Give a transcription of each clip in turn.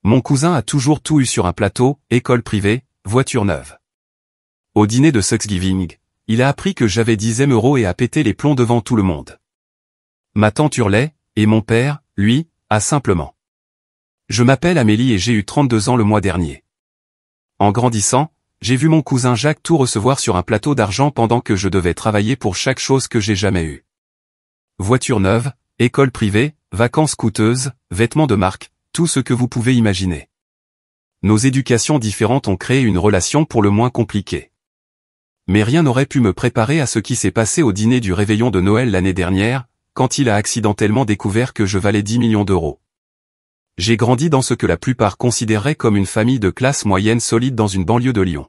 Mon cousin a toujours tout eu sur un plateau, école privée, voiture neuve. Au dîner de Thanksgiving, il a appris que j'avais 10 € et a pété les plombs devant tout le monde. Ma tante hurlait, et mon père, lui, a simplement. Je m'appelle Amélie et j'ai eu 32 ans le mois dernier. En grandissant, j'ai vu mon cousin Jacques tout recevoir sur un plateau d'argent pendant que je devais travailler pour chaque chose que j'ai jamais eue. Voiture neuve, école privée, vacances coûteuses, vêtements de marque, tout ce que vous pouvez imaginer. Nos éducations différentes ont créé une relation pour le moins compliquée. Mais rien n'aurait pu me préparer à ce qui s'est passé au dîner du réveillon de Noël l'année dernière, quand il a accidentellement découvert que je valais 10 millions d'euros. J'ai grandi dans ce que la plupart considéraient comme une famille de classe moyenne solide dans une banlieue de Lyon.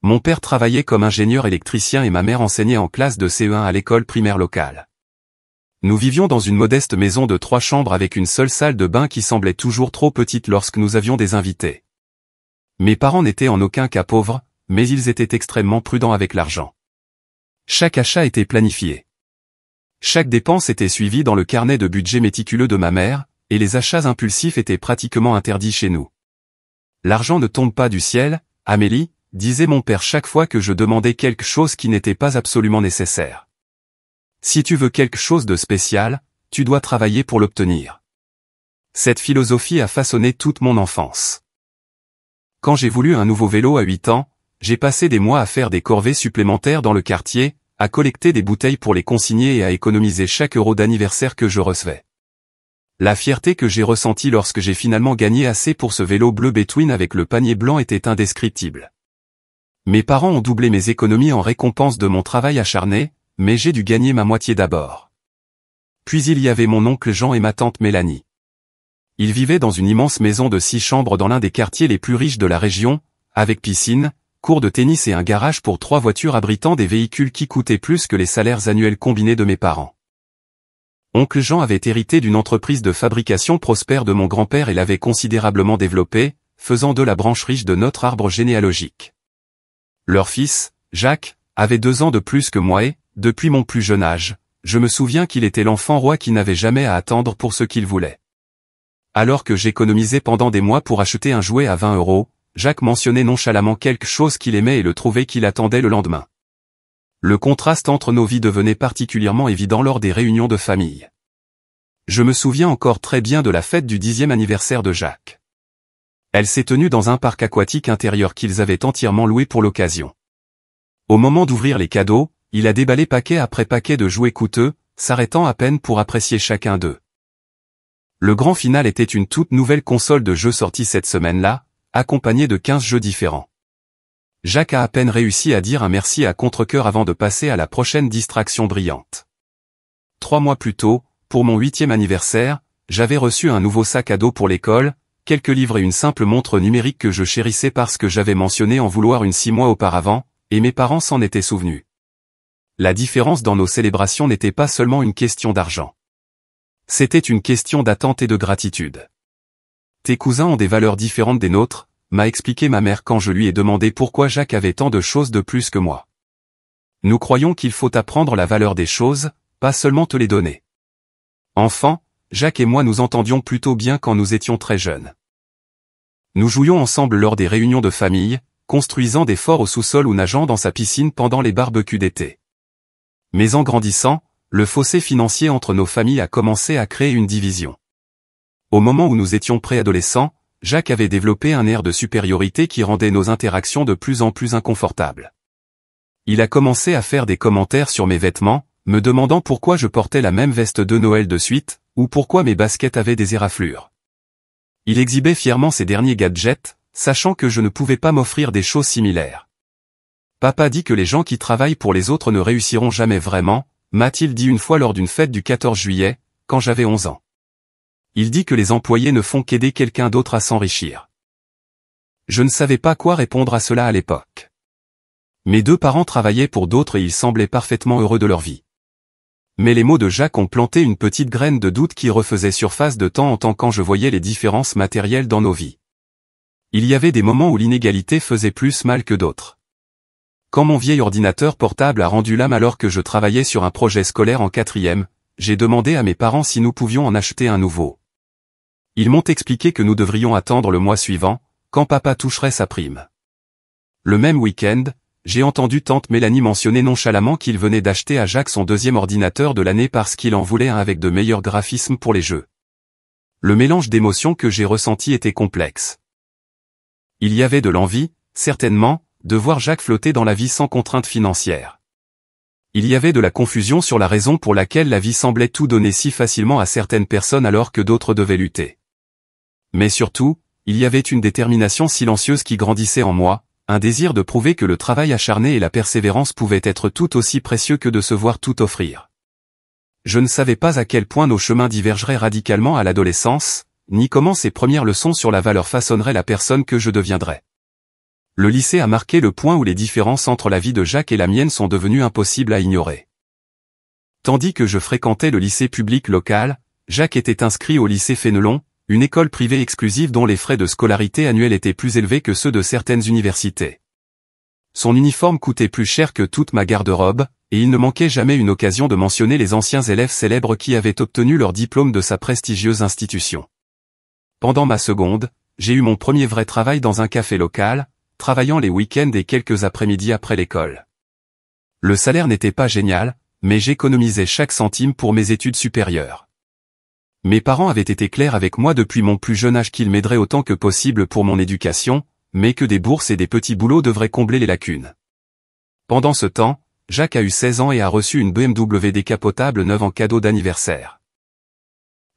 Mon père travaillait comme ingénieur électricien et ma mère enseignait en classe de CE1 à l'école primaire locale. Nous vivions dans une modeste maison de 3 chambres avec une seule salle de bain qui semblait toujours trop petite lorsque nous avions des invités. Mes parents n'étaient en aucun cas pauvres, mais ils étaient extrêmement prudents avec l'argent. Chaque achat était planifié. Chaque dépense était suivie dans le carnet de budget méticuleux de ma mère, et les achats impulsifs étaient pratiquement interdits chez nous. L'argent ne tombe pas du ciel, Amélie, disait mon père chaque fois que je demandais quelque chose qui n'était pas absolument nécessaire. Si tu veux quelque chose de spécial, tu dois travailler pour l'obtenir. Cette philosophie a façonné toute mon enfance. Quand j'ai voulu un nouveau vélo à 8 ans, j'ai passé des mois à faire des corvées supplémentaires dans le quartier, à collecter des bouteilles pour les consigner et à économiser chaque euro d'anniversaire que je recevais. La fierté que j'ai ressentie lorsque j'ai finalement gagné assez pour ce vélo bleu Between avec le panier blanc était indescriptible. Mes parents ont doublé mes économies en récompense de mon travail acharné, mais j'ai dû gagner ma moitié d'abord. Puis il y avait mon oncle Jean et ma tante Mélanie. Ils vivaient dans une immense maison de 6 chambres dans l'un des quartiers les plus riches de la région, avec piscine, cours de tennis et un garage pour 3 voitures abritant des véhicules qui coûtaient plus que les salaires annuels combinés de mes parents. Oncle Jean avait hérité d'une entreprise de fabrication prospère de mon grand-père et l'avait considérablement développée, faisant de la branche riche de notre arbre généalogique. Leur fils, Jacques, avait 2 ans de plus que moi et, depuis mon plus jeune âge, je me souviens qu'il était l'enfant roi qui n'avait jamais à attendre pour ce qu'il voulait. Alors que j'économisais pendant des mois pour acheter un jouet à 20 €, Jacques mentionnait nonchalamment quelque chose qu'il aimait et le trouvait qu'il attendait le lendemain. Le contraste entre nos vies devenait particulièrement évident lors des réunions de famille. Je me souviens encore très bien de la fête du 10e anniversaire de Jacques. Elle s'est tenue dans un parc aquatique intérieur qu'ils avaient entièrement loué pour l'occasion. Au moment d'ouvrir les cadeaux, il a déballé paquet après paquet de jouets coûteux, s'arrêtant à peine pour apprécier chacun d'eux. Le grand final était une toute nouvelle console de jeux sortie cette semaine-là, accompagnée de 15 jeux différents. Jacques a à peine réussi à dire un merci à contre-cœur avant de passer à la prochaine distraction brillante. 3 mois plus tôt, pour mon 8e anniversaire, j'avais reçu un nouveau sac à dos pour l'école, quelques livres et une simple montre numérique que je chérissais parce que j'avais mentionné en vouloir une 6 mois auparavant, et mes parents s'en étaient souvenus. La différence dans nos célébrations n'était pas seulement une question d'argent. C'était une question d'attente et de gratitude. Tes cousins ont des valeurs différentes des nôtres, m'a expliqué ma mère quand je lui ai demandé pourquoi Jacques avait tant de choses de plus que moi. Nous croyons qu'il faut apprendre la valeur des choses, pas seulement te les donner. Enfant, Jacques et moi nous entendions plutôt bien quand nous étions très jeunes. Nous jouions ensemble lors des réunions de famille, construisant des forts au sous-sol ou nageant dans sa piscine pendant les barbecues d'été. Mais en grandissant, le fossé financier entre nos familles a commencé à créer une division. Au moment où nous étions préadolescents, Jacques avait développé un air de supériorité qui rendait nos interactions de plus en plus inconfortables. Il a commencé à faire des commentaires sur mes vêtements, me demandant pourquoi je portais la même veste de Noël de suite, ou pourquoi mes baskets avaient des éraflures. Il exhibait fièrement ses derniers gadgets, sachant que je ne pouvais pas m'offrir des choses similaires. Papa dit que les gens qui travaillent pour les autres ne réussiront jamais vraiment, m'a-t-il dit une fois lors d'une fête du 14 juillet, quand j'avais 11 ans. Il dit que les employés ne font qu'aider quelqu'un d'autre à s'enrichir. Je ne savais pas quoi répondre à cela à l'époque. Mes 2 parents travaillaient pour d'autres et ils semblaient parfaitement heureux de leur vie. Mais les mots de Jacques ont planté une petite graine de doute qui refaisait surface de temps en temps quand je voyais les différences matérielles dans nos vies. Il y avait des moments où l'inégalité faisait plus mal que d'autres. Quand mon vieil ordinateur portable a rendu l'âme alors que je travaillais sur un projet scolaire en 4e, j'ai demandé à mes parents si nous pouvions en acheter un nouveau. Ils m'ont expliqué que nous devrions attendre le mois suivant, quand papa toucherait sa prime. Le même week-end, j'ai entendu tante Mélanie mentionner nonchalamment qu'il venait d'acheter à Jacques son deuxième ordinateur de l'année parce qu'il en voulait un avec de meilleurs graphismes pour les jeux. Le mélange d'émotions que j'ai ressenti était complexe. Il y avait de l'envie, certainement, de voir Jacques flotter dans la vie sans contrainte financière. Il y avait de la confusion sur la raison pour laquelle la vie semblait tout donner si facilement à certaines personnes alors que d'autres devaient lutter. Mais surtout, il y avait une détermination silencieuse qui grandissait en moi, un désir de prouver que le travail acharné et la persévérance pouvaient être tout aussi précieux que de se voir tout offrir. Je ne savais pas à quel point nos chemins divergeraient radicalement à l'adolescence, ni comment ces premières leçons sur la valeur façonneraient la personne que je deviendrais. Le lycée a marqué le point où les différences entre la vie de Jacques et la mienne sont devenues impossibles à ignorer. Tandis que je fréquentais le lycée public local, Jacques était inscrit au lycée Fénelon, une école privée exclusive dont les frais de scolarité annuels étaient plus élevés que ceux de certaines universités. Son uniforme coûtait plus cher que toute ma garde-robe, et il ne manquait jamais une occasion de mentionner les anciens élèves célèbres qui avaient obtenu leur diplôme de sa prestigieuse institution. Pendant ma seconde, j'ai eu mon premier vrai travail dans un café local, travaillant les week-ends et quelques après-midi après l'école. Le salaire n'était pas génial, mais j'économisais chaque centime pour mes études supérieures. Mes parents avaient été clairs avec moi depuis mon plus jeune âge qu'ils m'aideraient autant que possible pour mon éducation, mais que des bourses et des petits boulots devraient combler les lacunes. Pendant ce temps, Jacques a eu 16 ans et a reçu une BMW décapotable neuve en cadeau d'anniversaire.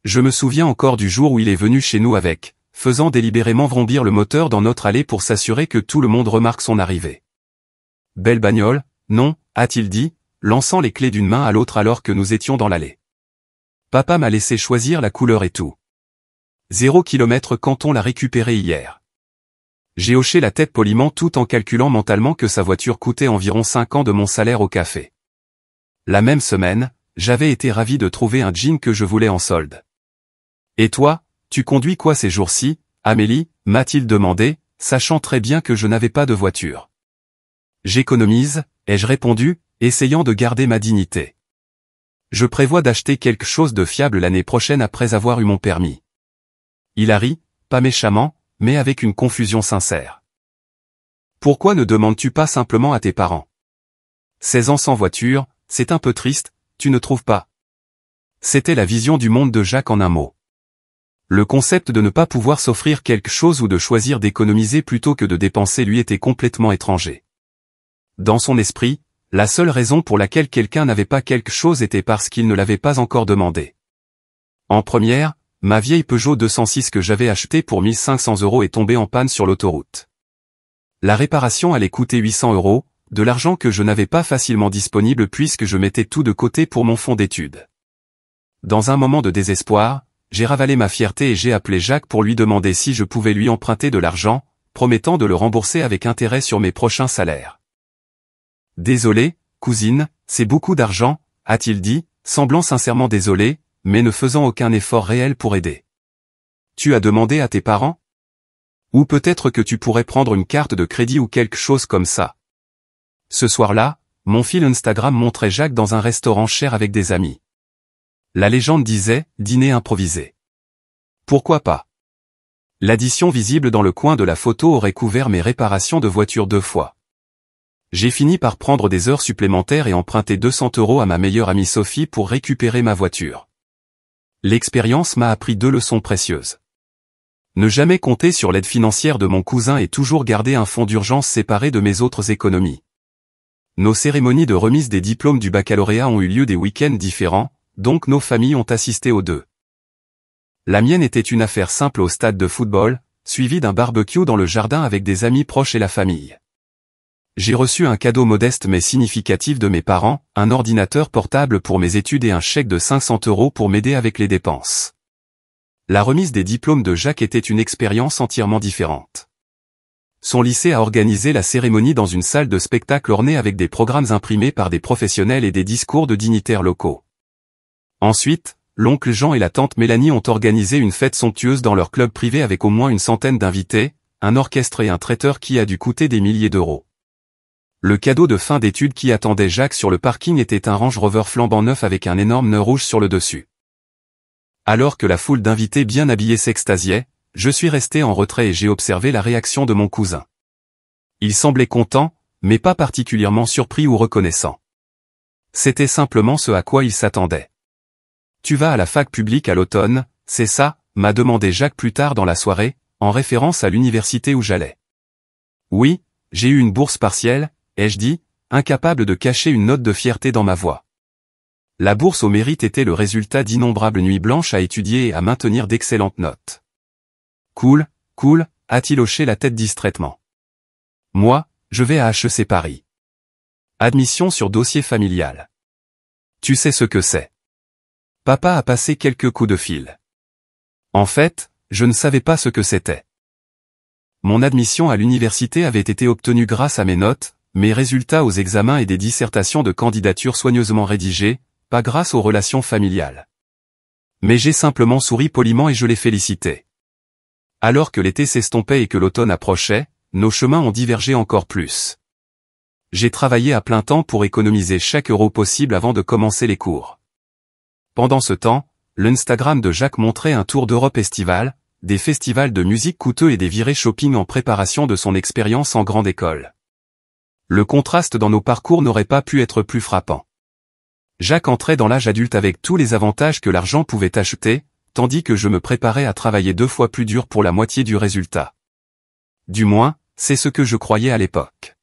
Je me souviens encore du jour où il est venu chez nous avec, faisant délibérément vrombir le moteur dans notre allée pour s'assurer que tout le monde remarque son arrivée. « Belle bagnole, non ?» a-t-il dit, lançant les clés d'une main à l'autre alors que nous étions dans l'allée. Papa m'a laissé choisir la couleur et tout. 0 km quand on l'a récupéré hier. J'ai hoché la tête poliment tout en calculant mentalement que sa voiture coûtait environ 5 ans de mon salaire au café. La même semaine, j'avais été ravi de trouver un jean que je voulais en solde. « Et toi, tu conduis quoi ces jours-ci, Amélie ?» m'a-t-il demandé, sachant très bien que je n'avais pas de voiture. « J'économise », ai-je répondu, essayant de garder ma dignité. « Je prévois d'acheter quelque chose de fiable l'année prochaine après avoir eu mon permis. » Il a ri, pas méchamment, mais avec une confusion sincère. « Pourquoi ne demandes-tu pas simplement à tes parents ? 16 ans sans voiture, c'est un peu triste, tu ne trouves pas ? C'était la vision du monde de Jacques en un mot. Le concept de ne pas pouvoir s'offrir quelque chose ou de choisir d'économiser plutôt que de dépenser lui était complètement étranger. Dans son esprit, la seule raison pour laquelle quelqu'un n'avait pas quelque chose était parce qu'il ne l'avait pas encore demandé. En première, ma vieille Peugeot 206 que j'avais achetée pour 1 500 € est tombée en panne sur l'autoroute. La réparation allait coûter 800 €, de l'argent que je n'avais pas facilement disponible puisque je mettais tout de côté pour mon fonds d'études. Dans un moment de désespoir, j'ai ravalé ma fierté et j'ai appelé Jacques pour lui demander si je pouvais lui emprunter de l'argent, promettant de le rembourser avec intérêt sur mes prochains salaires. « Désolé, cousine, c'est beaucoup d'argent », a-t-il dit, semblant sincèrement désolé, mais ne faisant aucun effort réel pour aider. « Tu as demandé à tes parents ? Ou peut-être que tu pourrais prendre une carte de crédit ou quelque chose comme ça. » Ce soir-là, mon fil Instagram montrait Jacques dans un restaurant cher avec des amis. La légende disait « dîner improvisé ». Pourquoi pas ? L'addition visible dans le coin de la photo aurait couvert mes réparations de voiture 2 fois. J'ai fini par prendre des heures supplémentaires et emprunter 200 € à ma meilleure amie Sophie pour récupérer ma voiture. L'expérience m'a appris 2 leçons précieuses. Ne jamais compter sur l'aide financière de mon cousin et toujours garder un fonds d'urgence séparé de mes autres économies. Nos cérémonies de remise des diplômes du baccalauréat ont eu lieu des week-ends différents, donc nos familles ont assisté aux 2. La mienne était une affaire simple au stade de football, suivie d'un barbecue dans le jardin avec des amis proches et la famille. J'ai reçu un cadeau modeste mais significatif de mes parents, un ordinateur portable pour mes études et un chèque de 500 € pour m'aider avec les dépenses. La remise des diplômes de Jacques était une expérience entièrement différente. Son lycée a organisé la cérémonie dans une salle de spectacle ornée avec des programmes imprimés par des professionnels et des discours de dignitaires locaux. Ensuite, l'oncle Jean et la tante Mélanie ont organisé une fête somptueuse dans leur club privé avec au moins une centaine d'invités, un orchestre et un traiteur qui a dû coûter des milliers d'euros. Le cadeau de fin d'études qui attendait Jacques sur le parking était un Range Rover flambant neuf avec un énorme nœud rouge sur le dessus. Alors que la foule d'invités bien habillés s'extasiait, je suis resté en retrait et j'ai observé la réaction de mon cousin. Il semblait content, mais pas particulièrement surpris ou reconnaissant. C'était simplement ce à quoi il s'attendait. « Tu vas à la fac publique à l'automne, c'est ça ?» m'a demandé Jacques plus tard dans la soirée, en référence à l'université où j'allais. « Oui, j'ai eu une bourse partielle », ai-je dit, incapable de cacher une note de fierté dans ma voix. La bourse au mérite était le résultat d'innombrables nuits blanches à étudier et à maintenir d'excellentes notes. « Cool, cool », a-t-il hoché la tête distraitement. « Moi, je vais à HEC Paris. Admission sur dossier familial. Tu sais ce que c'est. » Papa a passé quelques coups de fil. En fait, je ne savais pas ce que c'était. Mon admission à l'université avait été obtenue grâce à mes notes, mes résultats aux examens et des dissertations de candidature soigneusement rédigées, pas grâce aux relations familiales. Mais j'ai simplement souri poliment et je l'ai félicité. Alors que l'été s'estompait et que l'automne approchait, nos chemins ont divergé encore plus. J'ai travaillé à plein temps pour économiser chaque euro possible avant de commencer les cours. Pendant ce temps, l'Instagram de Jacques montrait un tour d'Europe estival, des festivals de musique coûteux et des virées shopping en préparation de son expérience en grande école. Le contraste dans nos parcours n'aurait pas pu être plus frappant. Jacques entrait dans l'âge adulte avec tous les avantages que l'argent pouvait acheter, tandis que je me préparais à travailler 2 fois plus dur pour la moitié du résultat. Du moins, c'est ce que je croyais à l'époque.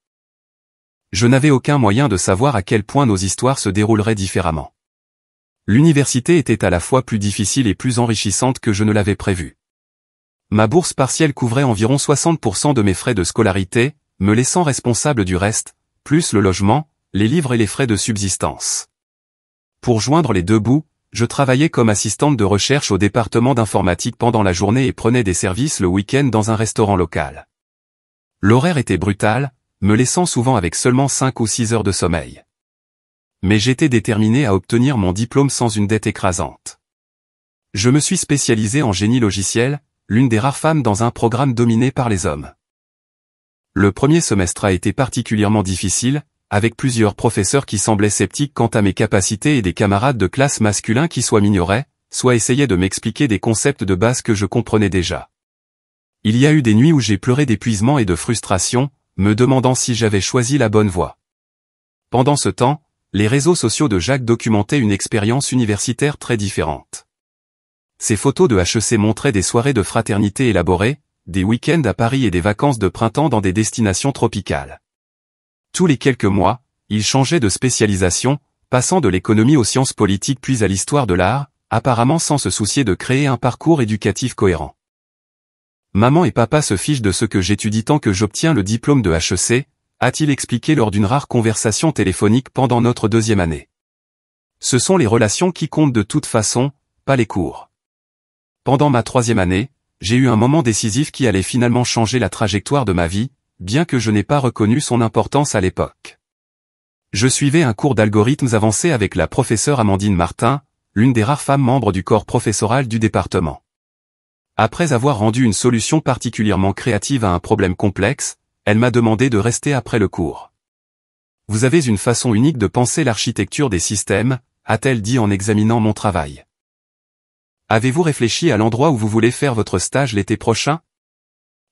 Je n'avais aucun moyen de savoir à quel point nos histoires se dérouleraient différemment. L'université était à la fois plus difficile et plus enrichissante que je ne l'avais prévu. Ma bourse partielle couvrait environ 60% de mes frais de scolarité, me laissant responsable du reste, plus le logement, les livres et les frais de subsistance. Pour joindre les deux bouts, je travaillais comme assistante de recherche au département d'informatique pendant la journée et prenais des services le week-end dans un restaurant local. L'horaire était brutal, me laissant souvent avec seulement 5 ou 6 heures de sommeil. Mais j'étais déterminé à obtenir mon diplôme sans une dette écrasante. Je me suis spécialisé en génie logiciel, l'une des rares femmes dans un programme dominé par les hommes. Le premier semestre a été particulièrement difficile, avec plusieurs professeurs qui semblaient sceptiques quant à mes capacités et des camarades de classe masculins qui soit m'ignoraient, soit essayaient de m'expliquer des concepts de base que je comprenais déjà. Il y a eu des nuits où j'ai pleuré d'épuisement et de frustration, me demandant si j'avais choisi la bonne voie. Pendant ce temps, les réseaux sociaux de Jacques documentaient une expérience universitaire très différente. Ses photos de HEC montraient des soirées de fraternité élaborées, des week-ends à Paris et des vacances de printemps dans des destinations tropicales. Tous les quelques mois, il changeait de spécialisation, passant de l'économie aux sciences politiques puis à l'histoire de l'art, apparemment sans se soucier de créer un parcours éducatif cohérent. Maman et papa se fichent de ce que j'étudie tant que j'obtiens le diplôme de HEC, a-t-il expliqué lors d'une rare conversation téléphonique pendant notre 2e année. Ce sont les relations qui comptent de toute façon, pas les cours. Pendant ma 3e année, j'ai eu un moment décisif qui allait finalement changer la trajectoire de ma vie, bien que je n'ai pas reconnu son importance à l'époque. Je suivais un cours d'algorithmes avancés avec la professeure Amandine Martin, l'une des rares femmes membres du corps professoral du département. Après avoir rendu une solution particulièrement créative à un problème complexe, elle m'a demandé de rester après le cours. « Vous avez une façon unique de penser l'architecture des systèmes », a-t-elle dit en examinant mon travail. « Avez-vous réfléchi à l'endroit où vous voulez faire votre stage l'été prochain ?»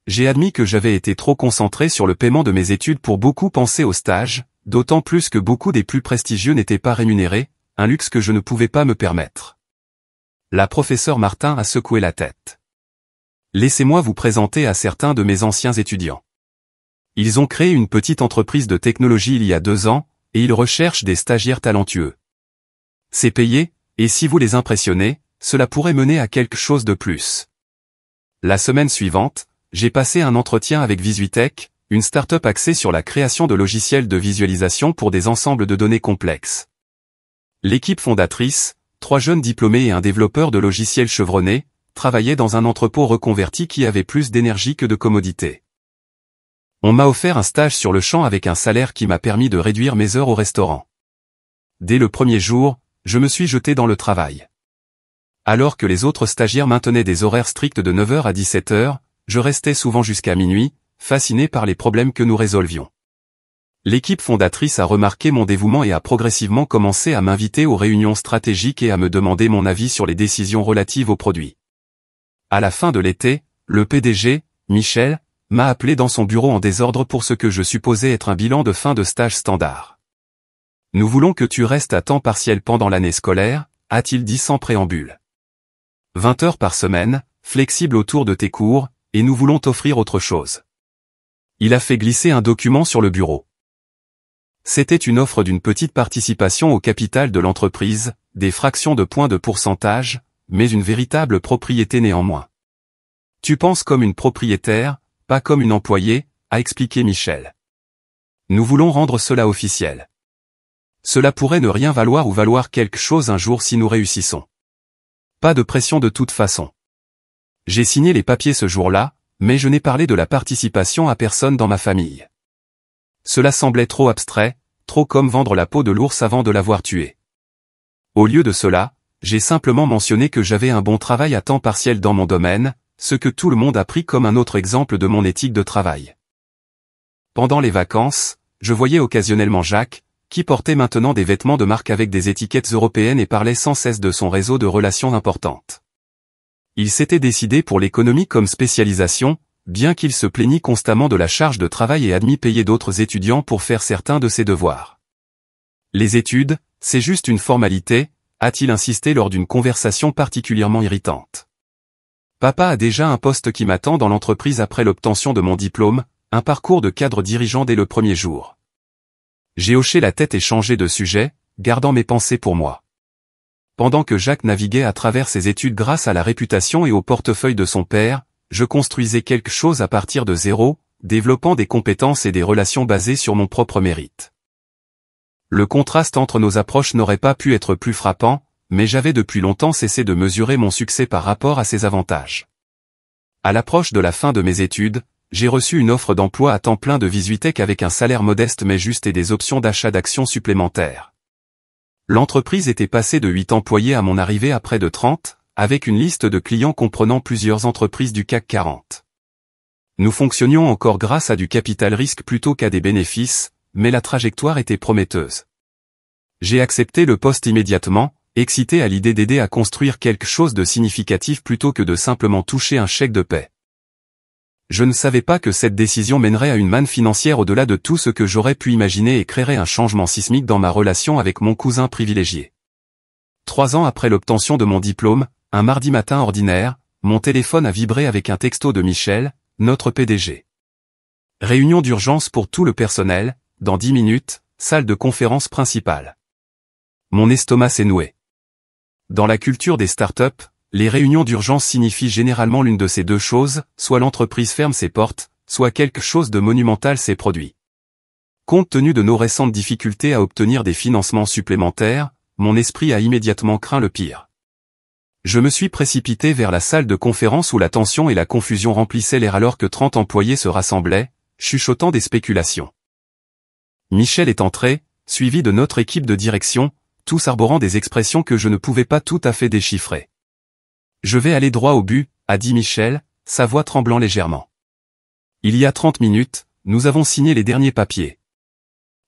J'ai admis que j'avais été trop concentré sur le paiement de mes études pour beaucoup penser au stage, d'autant plus que beaucoup des plus prestigieux n'étaient pas rémunérés, un luxe que je ne pouvais pas me permettre. La professeure Martin a secoué la tête. « Laissez-moi vous présenter à certains de mes anciens étudiants. Ils ont créé une petite entreprise de technologie il y a 2 ans, et ils recherchent des stagiaires talentueux. C'est payé, et si vous les impressionnez, cela pourrait mener à quelque chose de plus. » La semaine suivante, j'ai passé un entretien avec Visuitech, une start-up axée sur la création de logiciels de visualisation pour des ensembles de données complexes. L'équipe fondatrice, 3 jeunes diplômés et un développeur de logiciels chevronné, travaillait dans un entrepôt reconverti qui avait plus d'énergie que de commodité. On m'a offert un stage sur le champ avec un salaire qui m'a permis de réduire mes heures au restaurant. Dès le premier jour, je me suis jeté dans le travail. Alors que les autres stagiaires maintenaient des horaires stricts de 9h à 17h, je restais souvent jusqu'à minuit, fasciné par les problèmes que nous résolvions. L'équipe fondatrice a remarqué mon dévouement et a progressivement commencé à m'inviter aux réunions stratégiques et à me demander mon avis sur les décisions relatives aux produits. À la fin de l'été, le PDG, Michel, m'a appelé dans son bureau en désordre pour ce que je supposais être un bilan de fin de stage standard. Nous voulons que tu restes à temps partiel pendant l'année scolaire, a-t-il dit sans préambule. 20 heures par semaine, flexible autour de tes cours, et nous voulons t'offrir autre chose. Il a fait glisser un document sur le bureau. C'était une offre d'une petite participation au capital de l'entreprise, des fractions de points de pourcentage, mais une véritable propriété néanmoins. Tu penses comme une propriétaire, pas comme une employée, a expliqué Michel. Nous voulons rendre cela officiel. Cela pourrait ne rien valoir ou valoir quelque chose un jour si nous réussissons. Pas de pression de toute façon. J'ai signé les papiers ce jour-là, mais je n'ai parlé de la participation à personne dans ma famille. Cela semblait trop abstrait, trop comme vendre la peau de l'ours avant de l'avoir tué. Au lieu de cela, j'ai simplement mentionné que j'avais un bon travail à temps partiel dans mon domaine, ce que tout le monde a pris comme un autre exemple de mon éthique de travail. Pendant les vacances, je voyais occasionnellement Jacques, qui portait maintenant des vêtements de marque avec des étiquettes européennes et parlait sans cesse de son réseau de relations importantes. Il s'était décidé pour l'économie comme spécialisation, bien qu'il se plaignît constamment de la charge de travail et admit payer d'autres étudiants pour faire certains de ses devoirs. Les études, c'est juste une formalité, a-t-il insisté lors d'une conversation particulièrement irritante. Papa a déjà un poste qui m'attend dans l'entreprise après l'obtention de mon diplôme, un parcours de cadre dirigeant dès le premier jour. J'ai hoché la tête et changé de sujet, gardant mes pensées pour moi. Pendant que Jacques naviguait à travers ses études grâce à la réputation et au portefeuille de son père, je construisais quelque chose à partir de zéro, développant des compétences et des relations basées sur mon propre mérite. Le contraste entre nos approches n'aurait pas pu être plus frappant, mais j'avais depuis longtemps cessé de mesurer mon succès par rapport à ses avantages. À l'approche de la fin de mes études, j'ai reçu une offre d'emploi à temps plein de Visuitech avec un salaire modeste mais juste et des options d'achat d'actions supplémentaires. L'entreprise était passée de 8 employés à mon arrivée à près de 30, avec une liste de clients comprenant plusieurs entreprises du CAC 40. Nous fonctionnions encore grâce à du capital risque plutôt qu'à des bénéfices, mais la trajectoire était prometteuse. J'ai accepté le poste immédiatement, excité à l'idée d'aider à construire quelque chose de significatif plutôt que de simplement toucher un chèque de paie. Je ne savais pas que cette décision mènerait à une manne financière au-delà de tout ce que j'aurais pu imaginer et créerait un changement sismique dans ma relation avec mon cousin privilégié. 3 ans après l'obtention de mon diplôme, un mardi matin ordinaire, mon téléphone a vibré avec un texto de Michel, notre PDG. Réunion d'urgence pour tout le personnel, dans 10 minutes, salle de conférence principale. Mon estomac s'est noué. Dans la culture des startups, les réunions d'urgence signifient généralement l'une de ces deux choses, soit l'entreprise ferme ses portes, soit quelque chose de monumental s'est produit. Compte tenu de nos récentes difficultés à obtenir des financements supplémentaires, mon esprit a immédiatement craint le pire. Je me suis précipité vers la salle de conférence où la tension et la confusion remplissaient l'air alors que 30 employés se rassemblaient, chuchotant des spéculations. Michel est entré, suivi de notre équipe de direction, tous arborant des expressions que je ne pouvais pas tout à fait déchiffrer. Je vais aller droit au but, a dit Michel, sa voix tremblant légèrement. Il y a 30 minutes, nous avons signé les derniers papiers.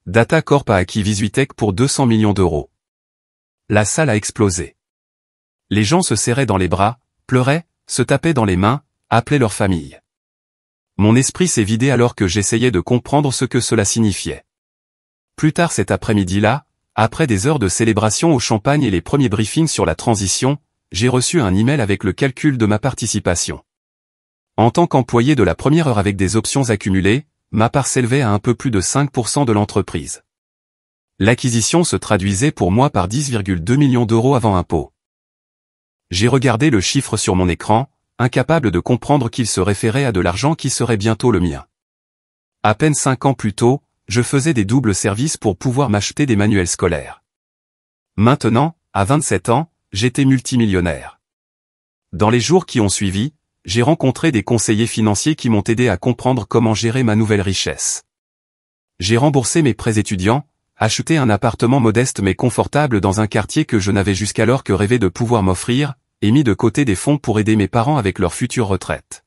Data Corp a acquis Visuitech pour 200 millions d'euros. La salle a explosé. Les gens se serraient dans les bras, pleuraient, se tapaient dans les mains, appelaient leur famille. Mon esprit s'est vidé alors que j'essayais de comprendre ce que cela signifiait. Plus tard cet après-midi-là, après des heures de célébration au champagne et les premiers briefings sur la transition, j'ai reçu un email avec le calcul de ma participation. En tant qu'employé de la première heure avec des options accumulées, ma part s'élevait à un peu plus de 5% de l'entreprise. L'acquisition se traduisait pour moi par 10,2 millions d'euros avant impôt. J'ai regardé le chiffre sur mon écran, incapable de comprendre qu'il se référait à de l'argent qui serait bientôt le mien. À peine 5 ans plus tôt, je faisais des doubles services pour pouvoir m'acheter des manuels scolaires. Maintenant, à 27 ans, j'étais multimillionnaire. Dans les jours qui ont suivi, j'ai rencontré des conseillers financiers qui m'ont aidé à comprendre comment gérer ma nouvelle richesse. J'ai remboursé mes prêts étudiants, acheté un appartement modeste mais confortable dans un quartier que je n'avais jusqu'alors que rêvé de pouvoir m'offrir, et mis de côté des fonds pour aider mes parents avec leur future retraite.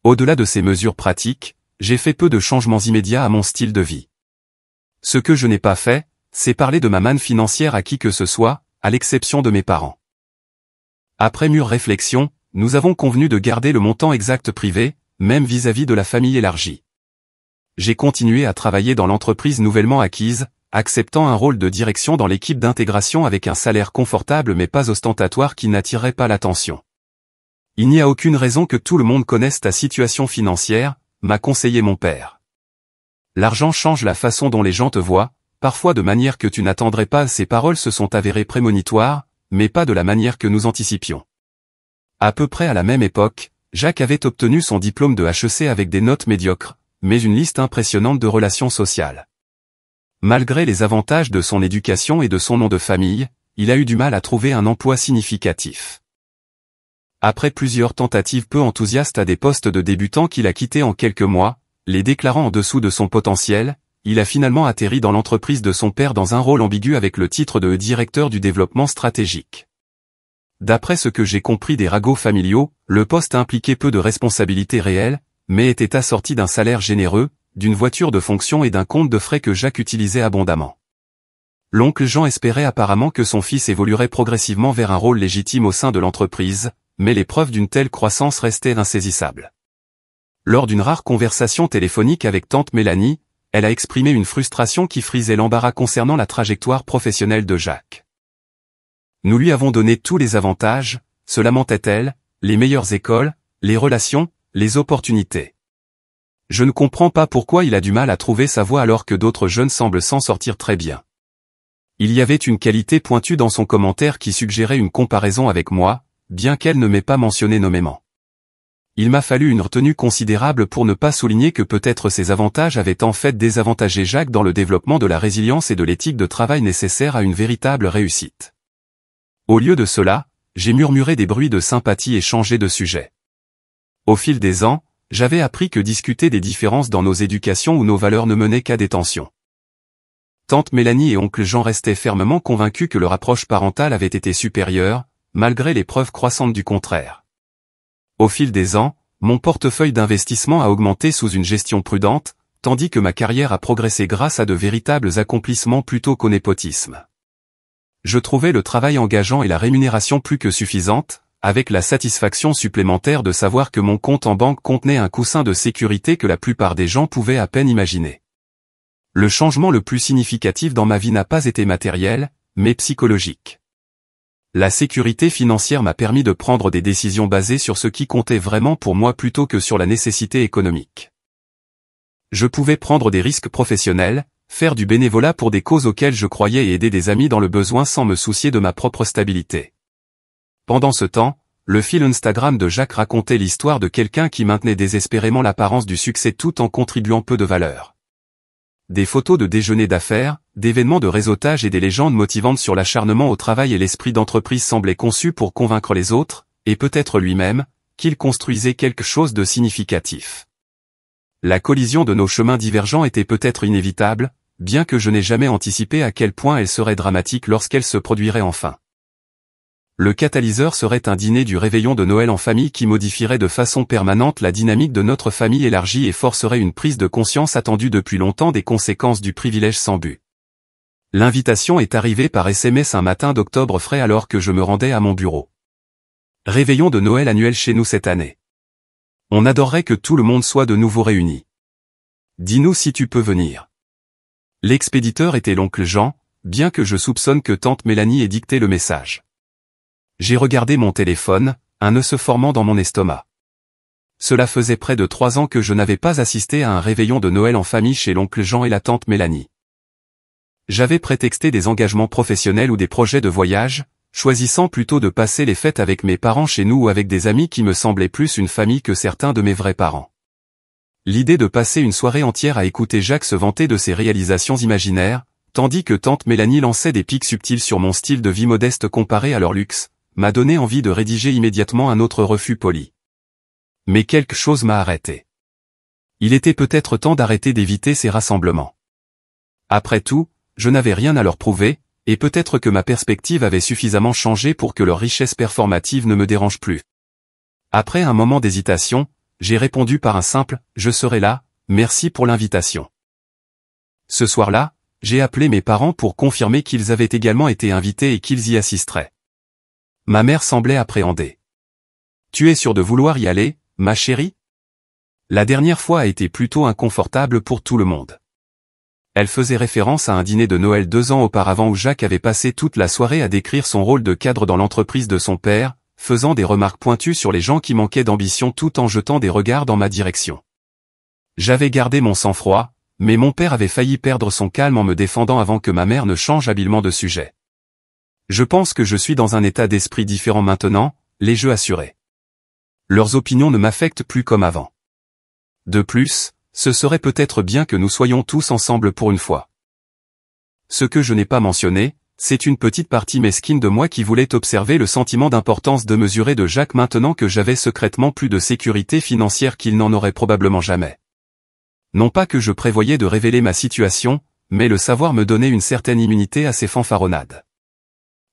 Au-delà de ces mesures pratiques, j'ai fait peu de changements immédiats à mon style de vie. Ce que je n'ai pas fait, c'est parler de ma manne financière à qui que ce soit, à l'exception de mes parents. Après mûre réflexion, nous avons convenu de garder le montant exact privé, même vis-à-vis de la famille élargie. J'ai continué à travailler dans l'entreprise nouvellement acquise, acceptant un rôle de direction dans l'équipe d'intégration avec un salaire confortable mais pas ostentatoire qui n'attirait pas l'attention. Il n'y a aucune raison que tout le monde connaisse ta situation financière, m'a conseillé mon père. L'argent change la façon dont les gens te voient, parfois de manière que tu n'attendrais pas. Ces paroles se sont avérées prémonitoires, mais pas de la manière que nous anticipions. À peu près à la même époque, Jacques avait obtenu son diplôme de HEC avec des notes médiocres, mais une liste impressionnante de relations sociales. Malgré les avantages de son éducation et de son nom de famille, il a eu du mal à trouver un emploi significatif. Après plusieurs tentatives peu enthousiastes à des postes de débutants qu'il a quittés en quelques mois, les déclarant en dessous de son potentiel, il a finalement atterri dans l'entreprise de son père dans un rôle ambigu avec le titre de directeur du développement stratégique. D'après ce que j'ai compris des ragots familiaux, le poste impliquait peu de responsabilités réelles, mais était assorti d'un salaire généreux, d'une voiture de fonction et d'un compte de frais que Jacques utilisait abondamment. L'oncle Jean espérait apparemment que son fils évoluerait progressivement vers un rôle légitime au sein de l'entreprise, mais les preuves d'une telle croissance restaient insaisissables. Lors d'une rare conversation téléphonique avec tante Mélanie, elle a exprimé une frustration qui frisait l'embarras concernant la trajectoire professionnelle de Jacques. Nous lui avons donné tous les avantages, se lamentait-elle, les meilleures écoles, les relations, les opportunités. Je ne comprends pas pourquoi il a du mal à trouver sa voie alors que d'autres jeunes semblent s'en sortir très bien. Il y avait une qualité pointue dans son commentaire qui suggérait une comparaison avec moi, bien qu'elle ne m'ait pas mentionné nommément. Il m'a fallu une retenue considérable pour ne pas souligner que peut-être ces avantages avaient en fait désavantagé Jacques dans le développement de la résilience et de l'éthique de travail nécessaire à une véritable réussite. Au lieu de cela, j'ai murmuré des bruits de sympathie et changé de sujet. Au fil des ans, j'avais appris que discuter des différences dans nos éducations ou nos valeurs ne menait qu'à des tensions. Tante Mélanie et oncle Jean restaient fermement convaincus que leur approche parentale avait été supérieure, malgré les preuves croissantes du contraire. Au fil des ans, mon portefeuille d'investissement a augmenté sous une gestion prudente, tandis que ma carrière a progressé grâce à de véritables accomplissements plutôt qu'au népotisme. Je trouvais le travail engageant et la rémunération plus que suffisante, avec la satisfaction supplémentaire de savoir que mon compte en banque contenait un coussin de sécurité que la plupart des gens pouvaient à peine imaginer. Le changement le plus significatif dans ma vie n'a pas été matériel, mais psychologique. La sécurité financière m'a permis de prendre des décisions basées sur ce qui comptait vraiment pour moi plutôt que sur la nécessité économique. Je pouvais prendre des risques professionnels, faire du bénévolat pour des causes auxquelles je croyais et aider des amis dans le besoin sans me soucier de ma propre stabilité. Pendant ce temps, le fil Instagram de Jacques racontait l'histoire de quelqu'un qui maintenait désespérément l'apparence du succès tout en contribuant peu de valeur. Des photos de déjeuners d'affaires, d'événements de réseautage et des légendes motivantes sur l'acharnement au travail et l'esprit d'entreprise semblaient conçus pour convaincre les autres, et peut-être lui-même, qu'il construisait quelque chose de significatif. La collision de nos chemins divergents était peut-être inévitable, bien que je n'ai jamais anticipé à quel point elle serait dramatique lorsqu'elle se produirait enfin. Le catalyseur serait un dîner du réveillon de Noël en famille qui modifierait de façon permanente la dynamique de notre famille élargie et forcerait une prise de conscience attendue depuis longtemps des conséquences du privilège sans but. L'invitation est arrivée par SMS un matin d'octobre frais alors que je me rendais à mon bureau. Réveillon de Noël annuel chez nous cette année. On adorerait que tout le monde soit de nouveau réuni. Dis-nous si tu peux venir. L'expéditeur était l'oncle Jean, bien que je soupçonne que tante Mélanie ait dicté le message. J'ai regardé mon téléphone, un nœud se formant dans mon estomac. Cela faisait près de 3 ans que je n'avais pas assisté à un réveillon de Noël en famille chez l'oncle Jean et la tante Mélanie. J'avais prétexté des engagements professionnels ou des projets de voyage, choisissant plutôt de passer les fêtes avec mes parents chez nous ou avec des amis qui me semblaient plus une famille que certains de mes vrais parents. L'idée de passer une soirée entière à écouter Jacques se vanter de ses réalisations imaginaires, tandis que tante Mélanie lançait des pics subtils sur mon style de vie modeste comparé à leur luxe, m'a donné envie de rédiger immédiatement un autre refus poli. Mais quelque chose m'a arrêté. Il était peut-être temps d'arrêter d'éviter ces rassemblements. Après tout, je n'avais rien à leur prouver, et peut-être que ma perspective avait suffisamment changé pour que leur richesse performative ne me dérange plus. Après un moment d'hésitation, j'ai répondu par un simple « Je serai là, merci pour l'invitation ». Ce soir-là, j'ai appelé mes parents pour confirmer qu'ils avaient également été invités et qu'ils y assisteraient. Ma mère semblait appréhendée. « Tu es sûre de vouloir y aller, ma chérie ? La dernière fois a été plutôt inconfortable pour tout le monde. » Elle faisait référence à un dîner de Noël 2 ans auparavant où Jacques avait passé toute la soirée à décrire son rôle de cadre dans l'entreprise de son père, faisant des remarques pointues sur les gens qui manquaient d'ambition tout en jetant des regards dans ma direction. J'avais gardé mon sang-froid, mais mon père avait failli perdre son calme en me défendant avant que ma mère ne change habilement de sujet. Je pense que je suis dans un état d'esprit différent maintenant, les jeux assurés. Leurs opinions ne m'affectent plus comme avant. De plus, ce serait peut-être bien que nous soyons tous ensemble pour une fois. Ce que je n'ai pas mentionné, c'est une petite partie mesquine de moi qui voulait observer le sentiment d'importance démesuré de Jacques maintenant que j'avais secrètement plus de sécurité financière qu'il n'en aurait probablement jamais. Non pas que je prévoyais de révéler ma situation, mais le savoir me donnait une certaine immunité à ces fanfaronnades.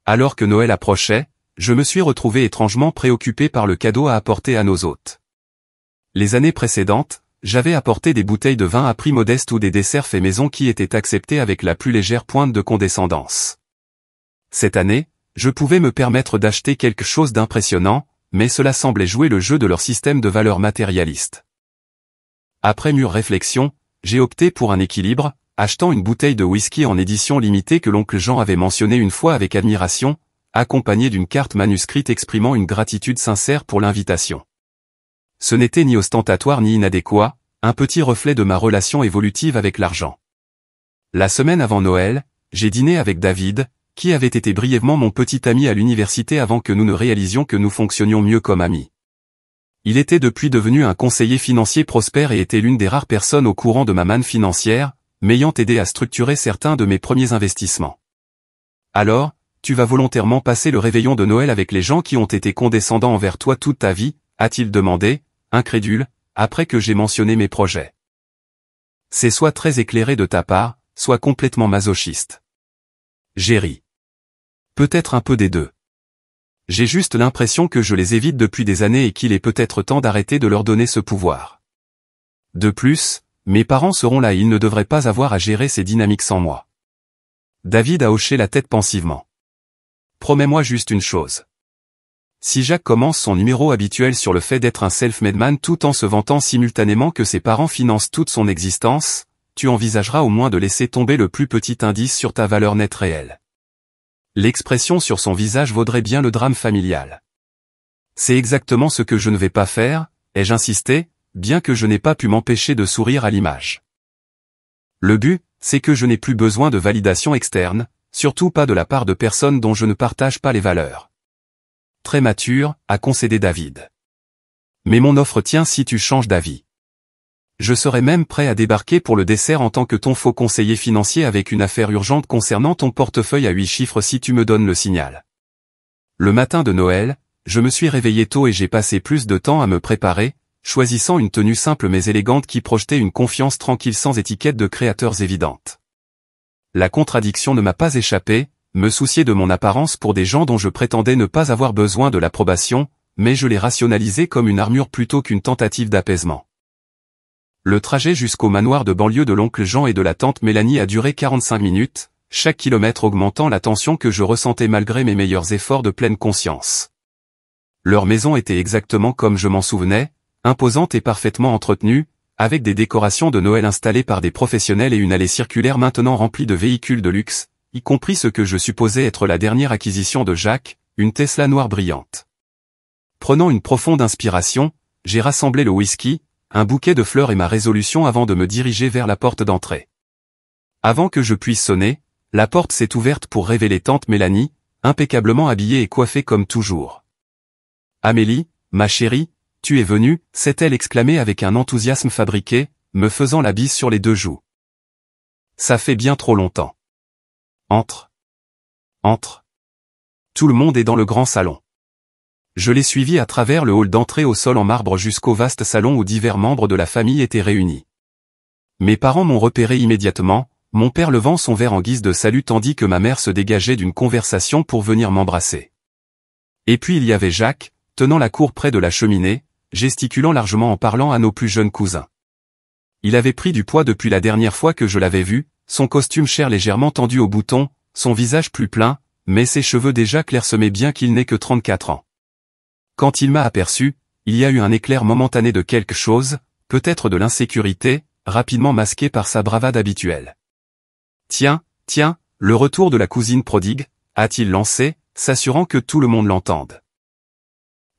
Alors que Noël approchait, je me suis retrouvé étrangement préoccupé par le cadeau à apporter à nos hôtes. Les années précédentes, j'avais apporté des bouteilles de vin à prix modeste ou des desserts faits maison qui étaient acceptés avec la plus légère pointe de condescendance. Cette année, je pouvais me permettre d'acheter quelque chose d'impressionnant, mais cela semblait jouer le jeu de leur système de valeurs matérialistes. Après mûre réflexion, j'ai opté pour un équilibre, achetant une bouteille de whisky en édition limitée que l'oncle Jean avait mentionnée une fois avec admiration, accompagnée d'une carte manuscrite exprimant une gratitude sincère pour l'invitation. Ce n'était ni ostentatoire ni inadéquat, un petit reflet de ma relation évolutive avec l'argent. La semaine avant Noël, j'ai dîné avec David, qui avait été brièvement mon petit ami à l'université avant que nous ne réalisions que nous fonctionnions mieux comme amis. Il était depuis devenu un conseiller financier prospère et était l'une des rares personnes au courant de ma manne financière, m'ayant aidé à structurer certains de mes premiers investissements. Alors, tu vas volontairement passer le réveillon de Noël avec les gens qui ont été condescendants envers toi toute ta vie, a-t-il demandé, incrédule, après que j'ai mentionné mes projets. C'est soit très éclairé de ta part, soit complètement masochiste. J'ai ri. Peut-être un peu des deux. J'ai juste l'impression que je les évite depuis des années et qu'il est peut-être temps d'arrêter de leur donner ce pouvoir. De plus, mes parents seront là et ils ne devraient pas avoir à gérer ces dynamiques sans moi. David a hoché la tête pensivement. Promets-moi juste une chose. Si Jacques commence son numéro habituel sur le fait d'être un self-made man tout en se vantant simultanément que ses parents financent toute son existence, tu envisageras au moins de laisser tomber le plus petit indice sur ta valeur nette réelle. L'expression sur son visage vaudrait bien le drame familial. C'est exactement ce que je ne vais pas faire, ai-je insisté, bien que je n'ai pas pu m'empêcher de sourire à l'image. Le but, c'est que je n'ai plus besoin de validation externe, surtout pas de la part de personnes dont je ne partage pas les valeurs. Très mature, a concédé David. Mais mon offre tient si tu changes d'avis. Je serais même prêt à débarquer pour le dessert en tant que ton faux conseiller financier avec une affaire urgente concernant ton portefeuille à 8 chiffres si tu me donnes le signal. Le matin de Noël, je me suis réveillé tôt et j'ai passé plus de temps à me préparer, choisissant une tenue simple mais élégante qui projetait une confiance tranquille sans étiquette de créateurs évidente. La contradiction ne m'a pas échappé, me soucier de mon apparence pour des gens dont je prétendais ne pas avoir besoin de l'approbation, mais je l'ai rationalisé comme une armure plutôt qu'une tentative d'apaisement. Le trajet jusqu'au manoir de banlieue de l'oncle Jean et de la tante Mélanie a duré 45 minutes, chaque kilomètre augmentant la tension que je ressentais malgré mes meilleurs efforts de pleine conscience. Leur maison était exactement comme je m'en souvenais, imposante et parfaitement entretenue, avec des décorations de Noël installées par des professionnels et une allée circulaire maintenant remplie de véhicules de luxe, y compris ce que je supposais être la dernière acquisition de Jacques, une Tesla noire brillante. Prenant une profonde inspiration, j'ai rassemblé le whisky, un bouquet de fleurs et ma résolution avant de me diriger vers la porte d'entrée. Avant que je puisse sonner, la porte s'est ouverte pour révéler tante Mélanie, impeccablement habillée et coiffée comme toujours. « Amélie, ma chérie, tu es venue » s'est-elle exclamée avec un enthousiasme fabriqué, me faisant la bise sur les 2 joues. « Ça fait bien trop longtemps. » « Entre. » « Entre. » Tout le monde est dans le grand salon. Je l'ai suivi à travers le hall d'entrée au sol en marbre jusqu'au vaste salon où divers membres de la famille étaient réunis. Mes parents m'ont repéré immédiatement, mon père levant son verre en guise de salut tandis que ma mère se dégageait d'une conversation pour venir m'embrasser. Et puis il y avait Jacques, tenant la cour près de la cheminée, gesticulant largement en parlant à nos plus jeunes cousins. Il avait pris du poids depuis la dernière fois que je l'avais vu, son costume cher légèrement tendu au bouton, son visage plus plein, mais ses cheveux déjà clairsemés bien qu'il n'ait que 34 ans. Quand il m'a aperçu, il y a eu un éclair momentané de quelque chose, peut-être de l'insécurité, rapidement masqué par sa bravade habituelle. Tiens, le retour de la cousine prodigue, a-t-il lancé, s'assurant que tout le monde l'entende.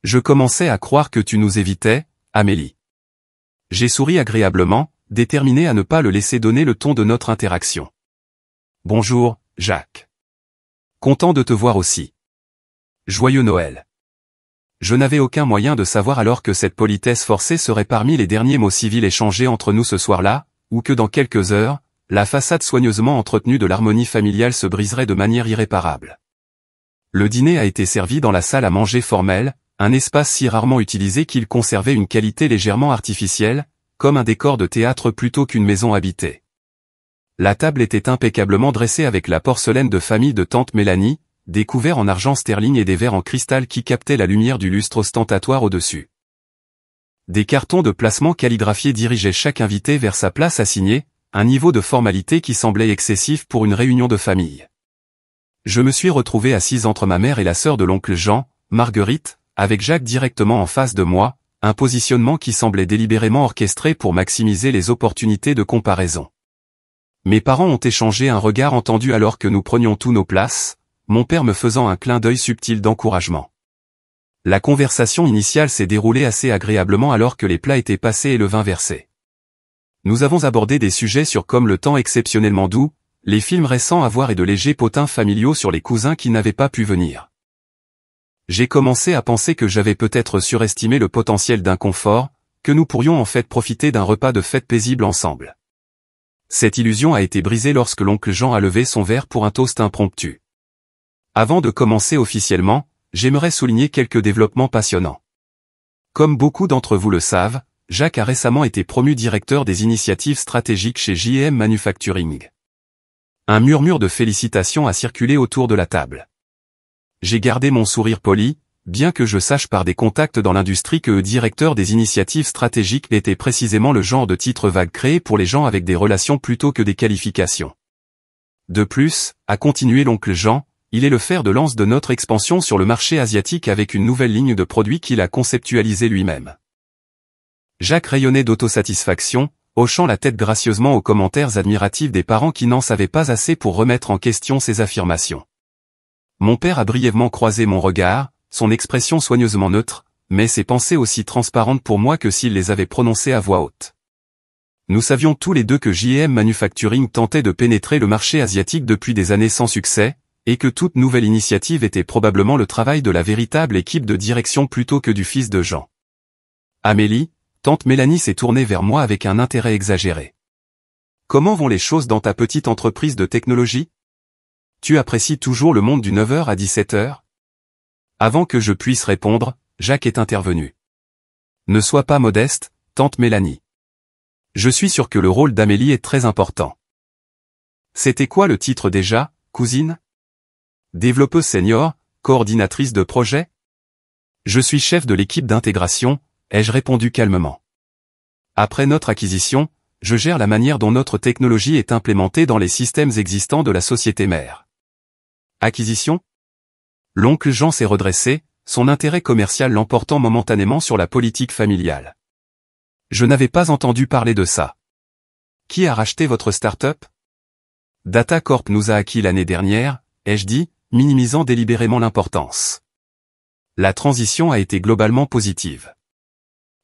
Je commençais à croire que tu nous évitais, Amélie. J'ai souri agréablement, déterminé à ne pas le laisser donner le ton de notre interaction. Bonjour, Jacques. Content de te voir aussi. Joyeux Noël. Je n'avais aucun moyen de savoir alors que cette politesse forcée serait parmi les derniers mots civils échangés entre nous ce soir-là, ou que dans quelques heures, la façade soigneusement entretenue de l'harmonie familiale se briserait de manière irréparable. Le dîner a été servi dans la salle à manger formelle, un espace si rarement utilisé qu'il conservait une qualité légèrement artificielle, comme un décor de théâtre plutôt qu'une maison habitée. La table était impeccablement dressée avec la porcelaine de famille de tante Mélanie, des couverts en argent sterling et des verres en cristal qui captaient la lumière du lustre ostentatoire au-dessus. Des cartons de placement calligraphiés dirigeaient chaque invité vers sa place assignée, un niveau de formalité qui semblait excessif pour une réunion de famille. Je me suis retrouvé assise entre ma mère et la sœur de l'oncle Jean, Marguerite, avec Jacques directement en face de moi, un positionnement qui semblait délibérément orchestré pour maximiser les opportunités de comparaison. Mes parents ont échangé un regard entendu alors que nous prenions tous nos places, mon père me faisant un clin d'œil subtil d'encouragement. La conversation initiale s'est déroulée assez agréablement alors que les plats étaient passés et le vin versé. Nous avons abordé des sujets comme le temps exceptionnellement doux, les films récents à voir et de légers potins familiaux sur les cousins qui n'avaient pas pu venir. J'ai commencé à penser que j'avais peut-être surestimé le potentiel d'inconfort, que nous pourrions en fait profiter d'un repas de fête paisible ensemble. Cette illusion a été brisée lorsque l'oncle Jean a levé son verre pour un toast impromptu. Avant de commencer officiellement, j'aimerais souligner quelques développements passionnants. Comme beaucoup d'entre vous le savent, Jacques a récemment été promu directeur des initiatives stratégiques chez J&M Manufacturing. Un murmure de félicitations a circulé autour de la table. J'ai gardé mon sourire poli, bien que je sache par des contacts dans l'industrie que directeur des initiatives stratégiques était précisément le genre de titre vague créé pour les gens avec des relations plutôt que des qualifications. De plus, a continué l'oncle Jean, il est le fer de lance de notre expansion sur le marché asiatique avec une nouvelle ligne de produits qu'il a conceptualisée lui-même. Jacques rayonnait d'autosatisfaction, hochant la tête gracieusement aux commentaires admiratifs des parents qui n'en savaient pas assez pour remettre en question ses affirmations. Mon père a brièvement croisé mon regard, son expression soigneusement neutre, mais ses pensées aussi transparentes pour moi que s'il les avait prononcées à voix haute. Nous savions tous les deux que J&M Manufacturing tentait de pénétrer le marché asiatique depuis des années sans succès, et que toute nouvelle initiative était probablement le travail de la véritable équipe de direction plutôt que du fils de Jean. Amélie, tante Mélanie s'est tournée vers moi avec un intérêt exagéré. Comment vont les choses dans ta petite entreprise de technologie? Tu apprécies toujours le monde du 9h à 17h? Avant que je puisse répondre, Jacques est intervenu. Ne sois pas modeste, tante Mélanie. Je suis sûr que le rôle d'Amélie est très important. C'était quoi le titre déjà, cousine? Développeuse senior, coordinatrice de projet? Je suis chef de l'équipe d'intégration, ai-je répondu calmement. Après notre acquisition, je gère la manière dont notre technologie est implémentée dans les systèmes existants de la société mère. Acquisition? L'oncle Jean s'est redressé, son intérêt commercial l'emportant momentanément sur la politique familiale. Je n'avais pas entendu parler de ça. Qui a racheté votre start-up? Data Corp nous a acquis l'année dernière, ai-je dit, minimisant délibérément l'importance. La transition a été globalement positive.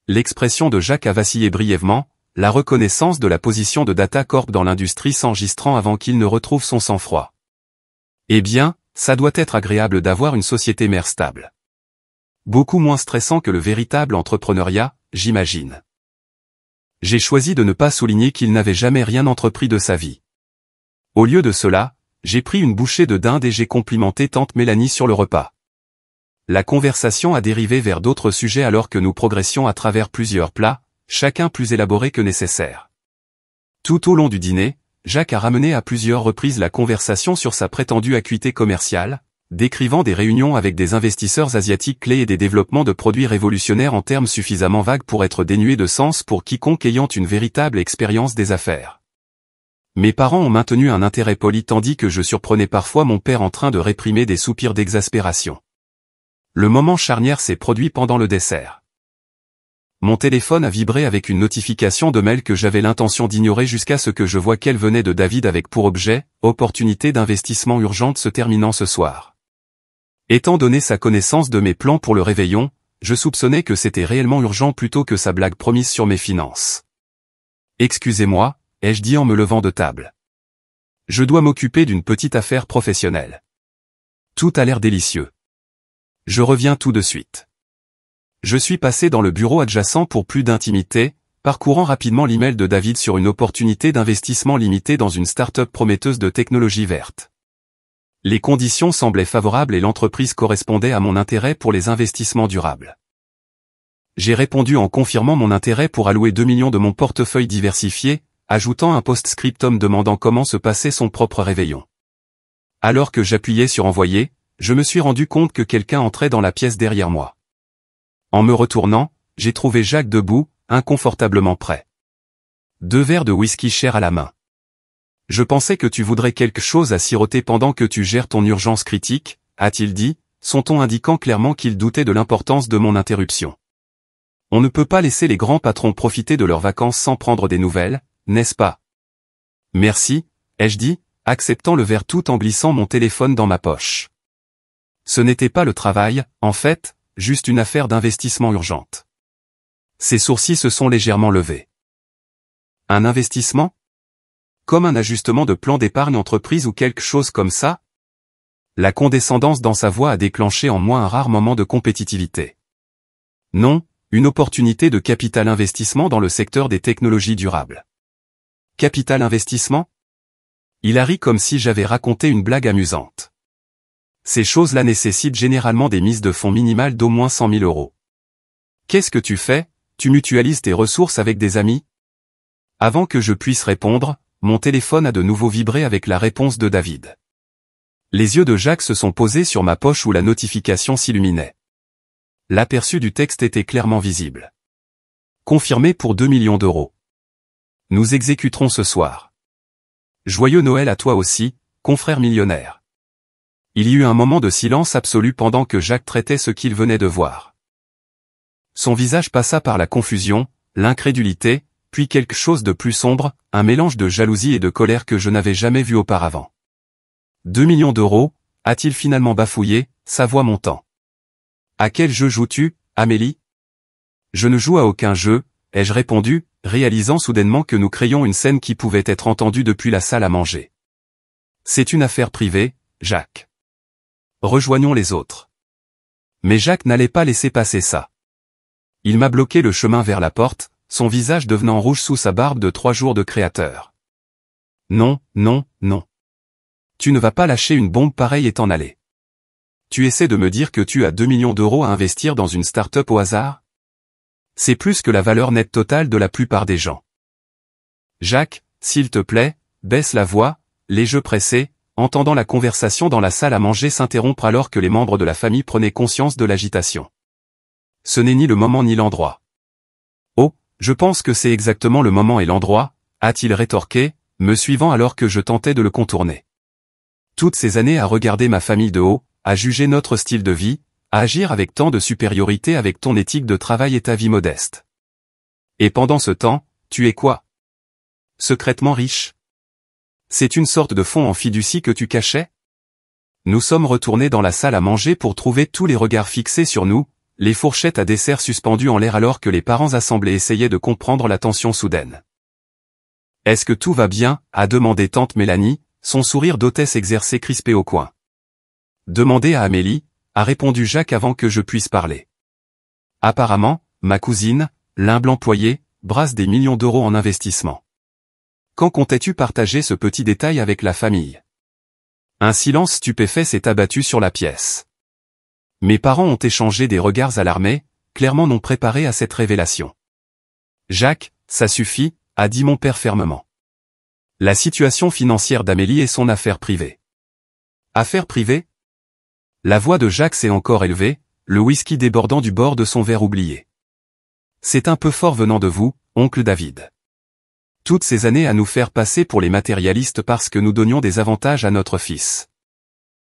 L'expression de Jacques a vacillé brièvement, la reconnaissance de la position de Data Corp dans l'industrie s'enregistrant avant qu'il ne retrouve son sang-froid. Eh bien, ça doit être agréable d'avoir une société mère stable. Beaucoup moins stressant que le véritable entrepreneuriat, j'imagine. J'ai choisi de ne pas souligner qu'il n'avait jamais rien entrepris de sa vie. Au lieu de cela, j'ai pris une bouchée de dinde et j'ai complimenté tante Mélanie sur le repas. La conversation a dérivé vers d'autres sujets alors que nous progressions à travers plusieurs plats, chacun plus élaboré que nécessaire. Tout au long du dîner, Jacques a ramené à plusieurs reprises la conversation sur sa prétendue acuité commerciale, décrivant des réunions avec des investisseurs asiatiques clés et des développements de produits révolutionnaires en termes suffisamment vagues pour être dénués de sens pour quiconque ayant une véritable expérience des affaires. Mes parents ont maintenu un intérêt poli tandis que je surprenais parfois mon père en train de réprimer des soupirs d'exaspération. Le moment charnière s'est produit pendant le dessert. Mon téléphone a vibré avec une notification de mail que j'avais l'intention d'ignorer jusqu'à ce que je vois qu'elle venait de David avec pour objet « Opportunité d'investissement urgente se terminant ce soir ». Étant donné sa connaissance de mes plans pour le réveillon, je soupçonnais que c'était réellement urgent plutôt que sa blague promise sur mes finances. « Excusez-moi », ai-je dit en me levant de table. Je dois m'occuper d'une petite affaire professionnelle. Tout a l'air délicieux. Je reviens tout de suite. Je suis passé dans le bureau adjacent pour plus d'intimité, parcourant rapidement l'email de David sur une opportunité d'investissement limitée dans une start-up prometteuse de technologie verte. Les conditions semblaient favorables et l'entreprise correspondait à mon intérêt pour les investissements durables. J'ai répondu en confirmant mon intérêt pour allouer 2 millions de mon portefeuille diversifié, ajoutant un post-scriptum demandant comment se passait son propre réveillon. Alors que j'appuyais sur envoyer, je me suis rendu compte que quelqu'un entrait dans la pièce derrière moi. En me retournant, j'ai trouvé Jacques debout, inconfortablement prêt. 2 verres de whisky cher à la main. Je pensais que tu voudrais quelque chose à siroter pendant que tu gères ton urgence critique, a-t-il dit, son ton indiquant clairement qu'il doutait de l'importance de mon interruption. On ne peut pas laisser les grands patrons profiter de leurs vacances sans prendre des nouvelles, n'est-ce pas? Merci, ai-je dit, acceptant le verre tout en glissant mon téléphone dans ma poche. Ce n'était pas le travail, en fait, juste une affaire d'investissement urgente. Ses sourcils se sont légèrement levés. Un investissement? Comme un ajustement de plan d'épargne entreprise ou quelque chose comme ça? La condescendance dans sa voix a déclenché en moi un rare moment de compétitivité. Non, une opportunité de capital investissement dans le secteur des technologies durables. Capital investissement? Il a ri comme si j'avais raconté une blague amusante. Ces choses-là nécessitent généralement des mises de fonds minimales d'au moins 100 000 euros. Qu'est-ce que tu fais? Tu mutualises tes ressources avec des amis? Avant que je puisse répondre, mon téléphone a de nouveau vibré avec la réponse de David. Les yeux de Jacques se sont posés sur ma poche où la notification s'illuminait. L'aperçu du texte était clairement visible. Confirmé pour 2 millions d'euros. Nous exécuterons ce soir. Joyeux Noël à toi aussi, confrère millionnaire. Il y eut un moment de silence absolu pendant que Jacques traitait ce qu'il venait de voir. Son visage passa par la confusion, l'incrédulité, puis quelque chose de plus sombre, un mélange de jalousie et de colère que je n'avais jamais vu auparavant. 2 millions d'euros, a-t-il finalement bafouillé, sa voix montant. À quel jeu joues-tu, Amélie? Je ne joue à aucun jeu, ai-je répondu, réalisant soudainement que nous créions une scène qui pouvait être entendue depuis la salle à manger. C'est une affaire privée, Jacques. Rejoignons les autres. Mais Jacques n'allait pas laisser passer ça. Il m'a bloqué le chemin vers la porte, son visage devenant rouge sous sa barbe de 3 jours de créateur. Non, non, non. Tu ne vas pas lâcher une bombe pareille et t'en aller. Tu essaies de me dire que tu as 2 millions d'euros à investir dans une start-up au hasard? C'est plus que la valeur nette totale de la plupart des gens. Jacques, s'il te plaît, baisse la voix, les jeux pressés, entendant la conversation dans la salle à manger s'interrompre alors que les membres de la famille prenaient conscience de l'agitation. Ce n'est ni le moment ni l'endroit. Oh, je pense que c'est exactement le moment et l'endroit, a-t-il rétorqué, me suivant alors que je tentais de le contourner. Toutes ces années à regarder ma famille de haut, à juger notre style de vie, à agir avec tant de supériorité avec ton éthique de travail et ta vie modeste. Et pendant ce temps, tu es quoi? Secrètement riche? C'est une sorte de fonds en fiducie que tu cachais? Nous sommes retournés dans la salle à manger pour trouver tous les regards fixés sur nous, les fourchettes à dessert suspendues en l'air alors que les parents assemblés essayaient de comprendre la tension soudaine. Est-ce que tout va bien? A demandé tante Mélanie, son sourire d'hôtesse exercé crispé au coin. Demandez à Amélie, a répondu Jacques avant que je puisse parler. Apparemment, ma cousine, l'humble employée, brasse des millions d'euros en investissement. Quand comptais-tu partager ce petit détail avec la famille? Un silence stupéfait s'est abattu sur la pièce. Mes parents ont échangé des regards alarmés, clairement non préparés à cette révélation. Jacques, ça suffit, a dit mon père fermement. La situation financière d'Amélie est son affaire privée. Affaire privée? La voix de Jacques s'est encore élevée, le whisky débordant du bord de son verre oublié. C'est un peu fort venant de vous, oncle David. Toutes ces années à nous faire passer pour les matérialistes parce que nous donnions des avantages à notre fils.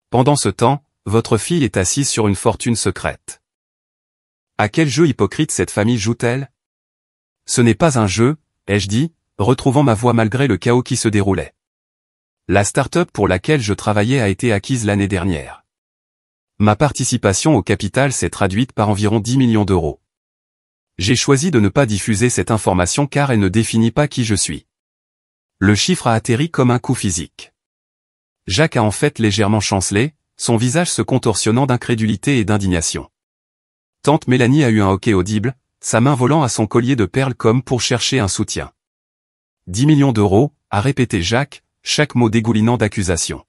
Pendant ce temps, votre fille est assise sur une fortune secrète. À quel jeu hypocrite cette famille joue-t-elle? Ce n'est pas un jeu, ai-je dit, retrouvant ma voix malgré le chaos qui se déroulait. La start-up pour laquelle je travaillais a été acquise l'année dernière. Ma participation au capital s'est traduite par environ 10 millions d'euros. J'ai choisi de ne pas diffuser cette information car elle ne définit pas qui je suis. Le chiffre a atterri comme un coup physique. Jacques a en fait légèrement chancelé, son visage se contorsionnant d'incrédulité et d'indignation. Tante Mélanie a eu un hoquet audible, sa main volant à son collier de perles comme pour chercher un soutien. 10 millions d'euros, a répété Jacques, chaque mot dégoulinant d'accusation.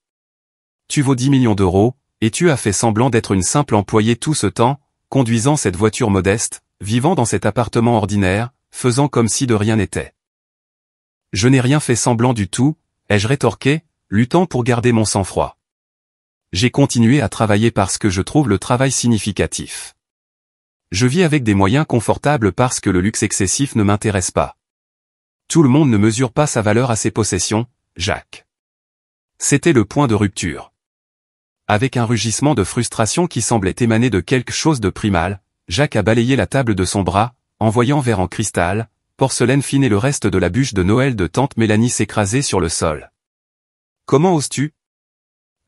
Tu vaux 10 millions d'euros, et tu as fait semblant d'être une simple employée tout ce temps, conduisant cette voiture modeste, vivant dans cet appartement ordinaire, faisant comme si de rien n'était. Je n'ai rien fait semblant du tout, ai-je rétorqué, luttant pour garder mon sang-froid. J'ai continué à travailler parce que je trouve le travail significatif. Je vis avec des moyens confortables parce que le luxe excessif ne m'intéresse pas. Tout le monde ne mesure pas sa valeur à ses possessions, Jacques. C'était le point de rupture. Avec un rugissement de frustration qui semblait émaner de quelque chose de primal, Jacques a balayé la table de son bras, envoyant verre en cristal, porcelaine fine et le reste de la bûche de Noël de tante Mélanie s'écraser sur le sol. « Comment oses-tu »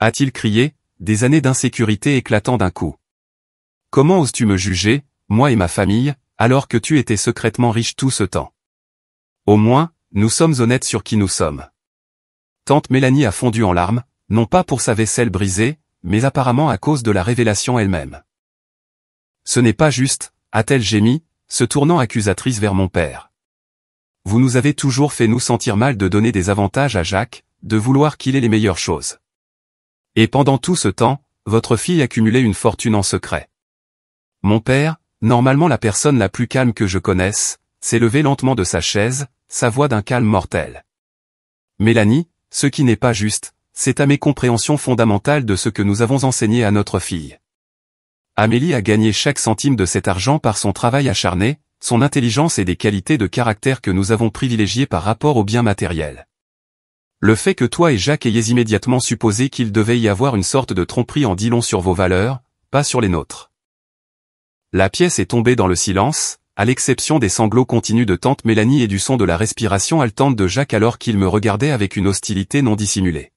a-t-il crié, des années d'insécurité éclatant d'un coup. « Comment oses-tu me juger, moi et ma famille, alors que tu étais secrètement riche tout ce temps? Au moins, nous sommes honnêtes sur qui nous sommes. » Tante Mélanie a fondu en larmes, non pas pour sa vaisselle brisée, mais apparemment à cause de la révélation elle-même. « Ce n'est pas juste, a-t-elle gémi, se tournant accusatrice vers mon père. Vous nous avez toujours fait nous sentir mal de donner des avantages à Jacques, de vouloir qu'il ait les meilleures choses. Et pendant tout ce temps, votre fille accumulait une fortune en secret. » Mon père, normalement la personne la plus calme que je connaisse, s'est levé lentement de sa chaise, sa voix d'un calme mortel. « Mélanie, ce qui n'est pas juste, c'est ta mécompréhension fondamentale de ce que nous avons enseigné à notre fille. Amélie a gagné chaque centime de cet argent par son travail acharné, son intelligence et des qualités de caractère que nous avons privilégiées par rapport aux biens matériels. Le fait que toi et Jacques ayez immédiatement supposé qu'il devait y avoir une sorte de tromperie en dit long sur vos valeurs, pas sur les nôtres. » La pièce est tombée dans le silence, à l'exception des sanglots continus de tante Mélanie et du son de la respiration haletante de Jacques alors qu'il me regardait avec une hostilité non dissimulée.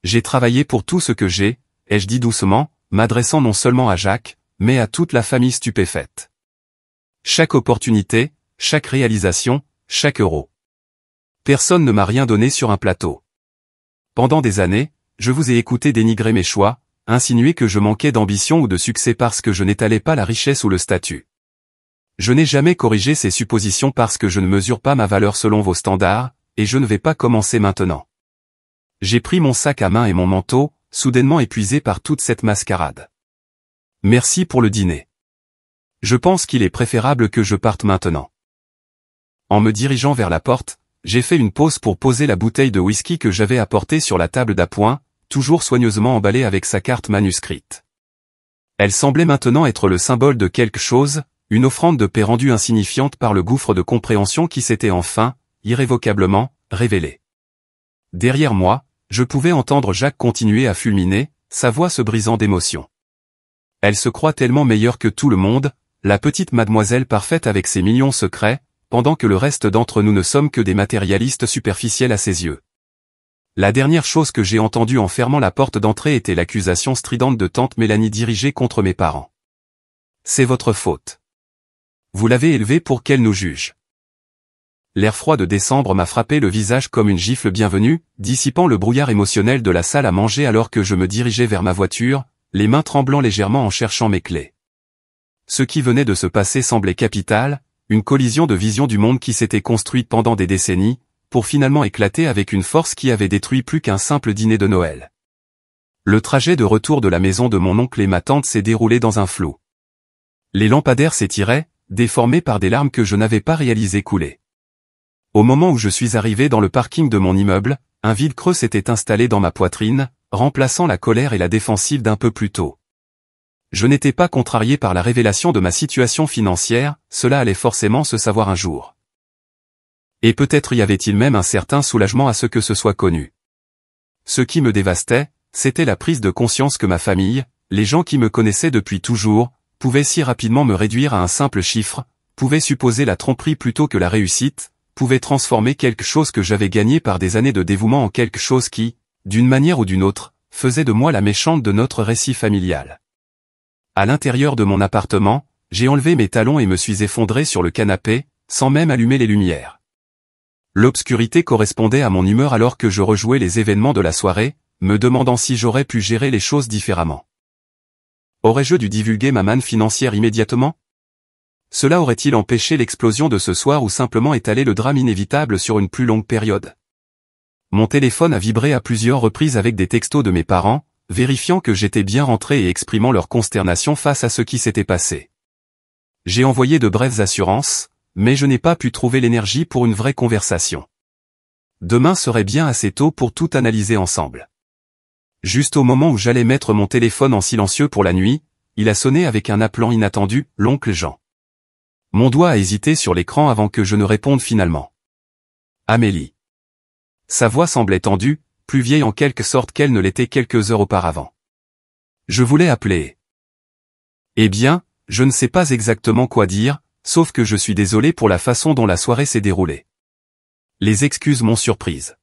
J'ai travaillé pour tout ce que j'ai, ai-je dit doucement, m'adressant non seulement à Jacques, mais à toute la famille stupéfaite. Chaque opportunité, chaque réalisation, chaque euro. Personne ne m'a rien donné sur un plateau. Pendant des années, je vous ai écouté dénigrer mes choix, insinuer que je manquais d'ambition ou de succès parce que je n'étalais pas la richesse ou le statut. Je n'ai jamais corrigé ces suppositions parce que je ne mesure pas ma valeur selon vos standards, et je ne vais pas commencer maintenant. J'ai pris mon sac à main et mon manteau, soudainement épuisé par toute cette mascarade. Merci pour le dîner. Je pense qu'il est préférable que je parte maintenant. En me dirigeant vers la porte, j'ai fait une pause pour poser la bouteille de whisky que j'avais apportée sur la table d'appoint, toujours soigneusement emballée avec sa carte manuscrite. Elle semblait maintenant être le symbole de quelque chose, une offrande de paix rendue insignifiante par le gouffre de compréhension qui s'était enfin, irrévocablement, révélé. Derrière moi, je pouvais entendre Jacques continuer à fulminer, sa voix se brisant d'émotion. Elle se croit tellement meilleure que tout le monde, la petite mademoiselle parfaite avec ses millions secrets, pendant que le reste d'entre nous ne sommes que des matérialistes superficiels à ses yeux. La dernière chose que j'ai entendue en fermant la porte d'entrée était l'accusation stridente de tante Mélanie dirigée contre mes parents. C'est votre faute. Vous l'avez élevée pour qu'elle nous juge. L'air froid de décembre m'a frappé le visage comme une gifle bienvenue, dissipant le brouillard émotionnel de la salle à manger alors que je me dirigeais vers ma voiture, les mains tremblant légèrement en cherchant mes clés. Ce qui venait de se passer semblait capital, une collision de visions du monde qui s'était construite pendant des décennies, pour finalement éclater avec une force qui avait détruit plus qu'un simple dîner de Noël. Le trajet de retour de la maison de mon oncle et ma tante s'est déroulé dans un flou. Les lampadaires s'étiraient, déformés par des larmes que je n'avais pas réalisé couler. Au moment où je suis arrivé dans le parking de mon immeuble, un vide creux s'était installé dans ma poitrine, remplaçant la colère et la défensive d'un peu plus tôt. Je n'étais pas contrarié par la révélation de ma situation financière, cela allait forcément se savoir un jour. Et peut-être y avait-il même un certain soulagement à ce que ce soit connu. Ce qui me dévastait, c'était la prise de conscience que ma famille, les gens qui me connaissaient depuis toujours, pouvaient si rapidement me réduire à un simple chiffre, pouvaient supposer la tromperie plutôt que la réussite, pouvaient transformer quelque chose que j'avais gagné par des années de dévouement en quelque chose qui, d'une manière ou d'une autre, faisait de moi la méchante de notre récit familial. À l'intérieur de mon appartement, j'ai enlevé mes talons et me suis effondré sur le canapé, sans même allumer les lumières. L'obscurité correspondait à mon humeur alors que je rejouais les événements de la soirée, me demandant si j'aurais pu gérer les choses différemment. Aurais-je dû divulguer ma manne financière immédiatement? Cela aurait-il empêché l'explosion de ce soir ou simplement étalé le drame inévitable sur une plus longue période? Mon téléphone a vibré à plusieurs reprises avec des textos de mes parents, vérifiant que j'étais bien rentré et exprimant leur consternation face à ce qui s'était passé. J'ai envoyé de brèves assurances, mais je n'ai pas pu trouver l'énergie pour une vraie conversation. Demain serait bien assez tôt pour tout analyser ensemble. Juste au moment où j'allais mettre mon téléphone en silencieux pour la nuit, il a sonné avec un appelant inattendu, l'oncle Jean. Mon doigt a hésité sur l'écran avant que je ne réponde finalement. Amélie. Sa voix semblait tendue, plus vieille en quelque sorte qu'elle ne l'était quelques heures auparavant. Je voulais appeler. Eh bien, je ne sais pas exactement quoi dire, sauf que je suis désolé pour la façon dont la soirée s'est déroulée. Les excuses m'ont surprise.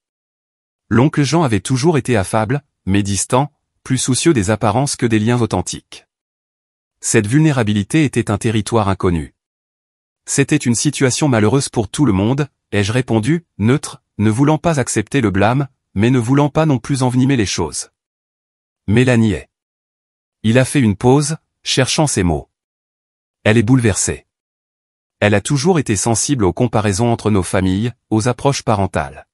L'oncle Jean avait toujours été affable, mais distant, plus soucieux des apparences que des liens authentiques. Cette vulnérabilité était un territoire inconnu. C'était une situation malheureuse pour tout le monde, ai-je répondu, neutre, ne voulant pas accepter le blâme, mais ne voulant pas non plus envenimer les choses. Mélanie est. Il a fait une pause, cherchant ses mots. Elle est bouleversée. Elle a toujours été sensible aux comparaisons entre nos familles, aux approches parentales.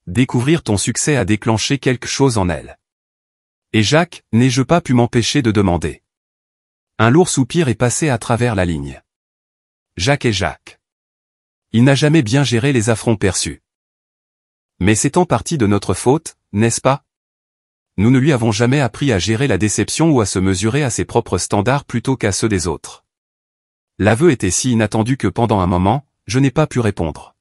Découvrir ton succès a déclenché quelque chose en elle. Et Jacques, n'ai-je pas pu m'empêcher de demander? Un lourd soupir est passé à travers la ligne. Jacques est Jacques. Il n'a jamais bien géré les affronts perçus. Mais c'est en partie de notre faute, n'est-ce pas? Nous ne lui avons jamais appris à gérer la déception ou à se mesurer à ses propres standards plutôt qu'à ceux des autres. L'aveu était si inattendu que pendant un moment, je n'ai pas pu répondre.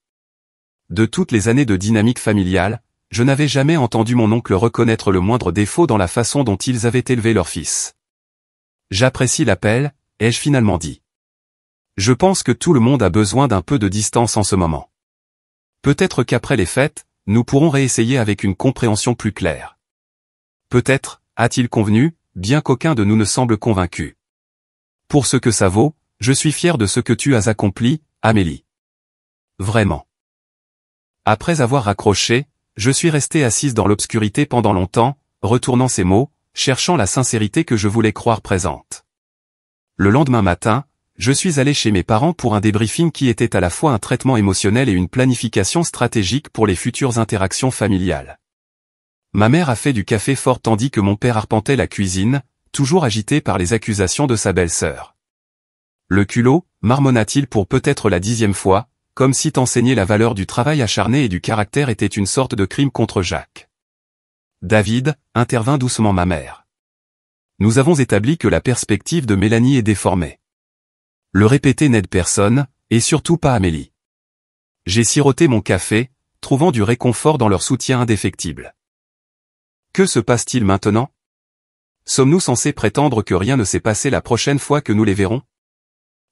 De toutes les années de dynamique familiale, je n'avais jamais entendu mon oncle reconnaître le moindre défaut dans la façon dont ils avaient élevé leur fils. J'apprécie l'appel, ai-je finalement dit. Je pense que tout le monde a besoin d'un peu de distance en ce moment. Peut-être qu'après les fêtes, nous pourrons réessayer avec une compréhension plus claire. Peut-être, a-t-il convenu, bien qu'aucun de nous ne semble convaincu. Pour ce que ça vaut, je suis fier de ce que tu as accompli, Amélie. Vraiment. Après avoir raccroché, je suis resté assise dans l'obscurité pendant longtemps, retournant ces mots, cherchant la sincérité que je voulais croire présente. Le lendemain matin, je suis allé chez mes parents pour un débriefing qui était à la fois un traitement émotionnel et une planification stratégique pour les futures interactions familiales. Ma mère a fait du café fort tandis que mon père arpentait la cuisine, toujours agité par les accusations de sa belle-sœur. Le culot, marmonna-t-il pour peut-être la 10e fois, comme si t'enseigner la valeur du travail acharné et du caractère était une sorte de crime contre Jacques. David, intervint doucement ma mère. Nous avons établi que la perspective de Mélanie est déformée. Le répéter n'aide personne, et surtout pas Amélie. J'ai siroté mon café, trouvant du réconfort dans leur soutien indéfectible. Que se passe-t-il maintenant? Sommes-nous censés prétendre que rien ne s'est passé la prochaine fois que nous les verrons?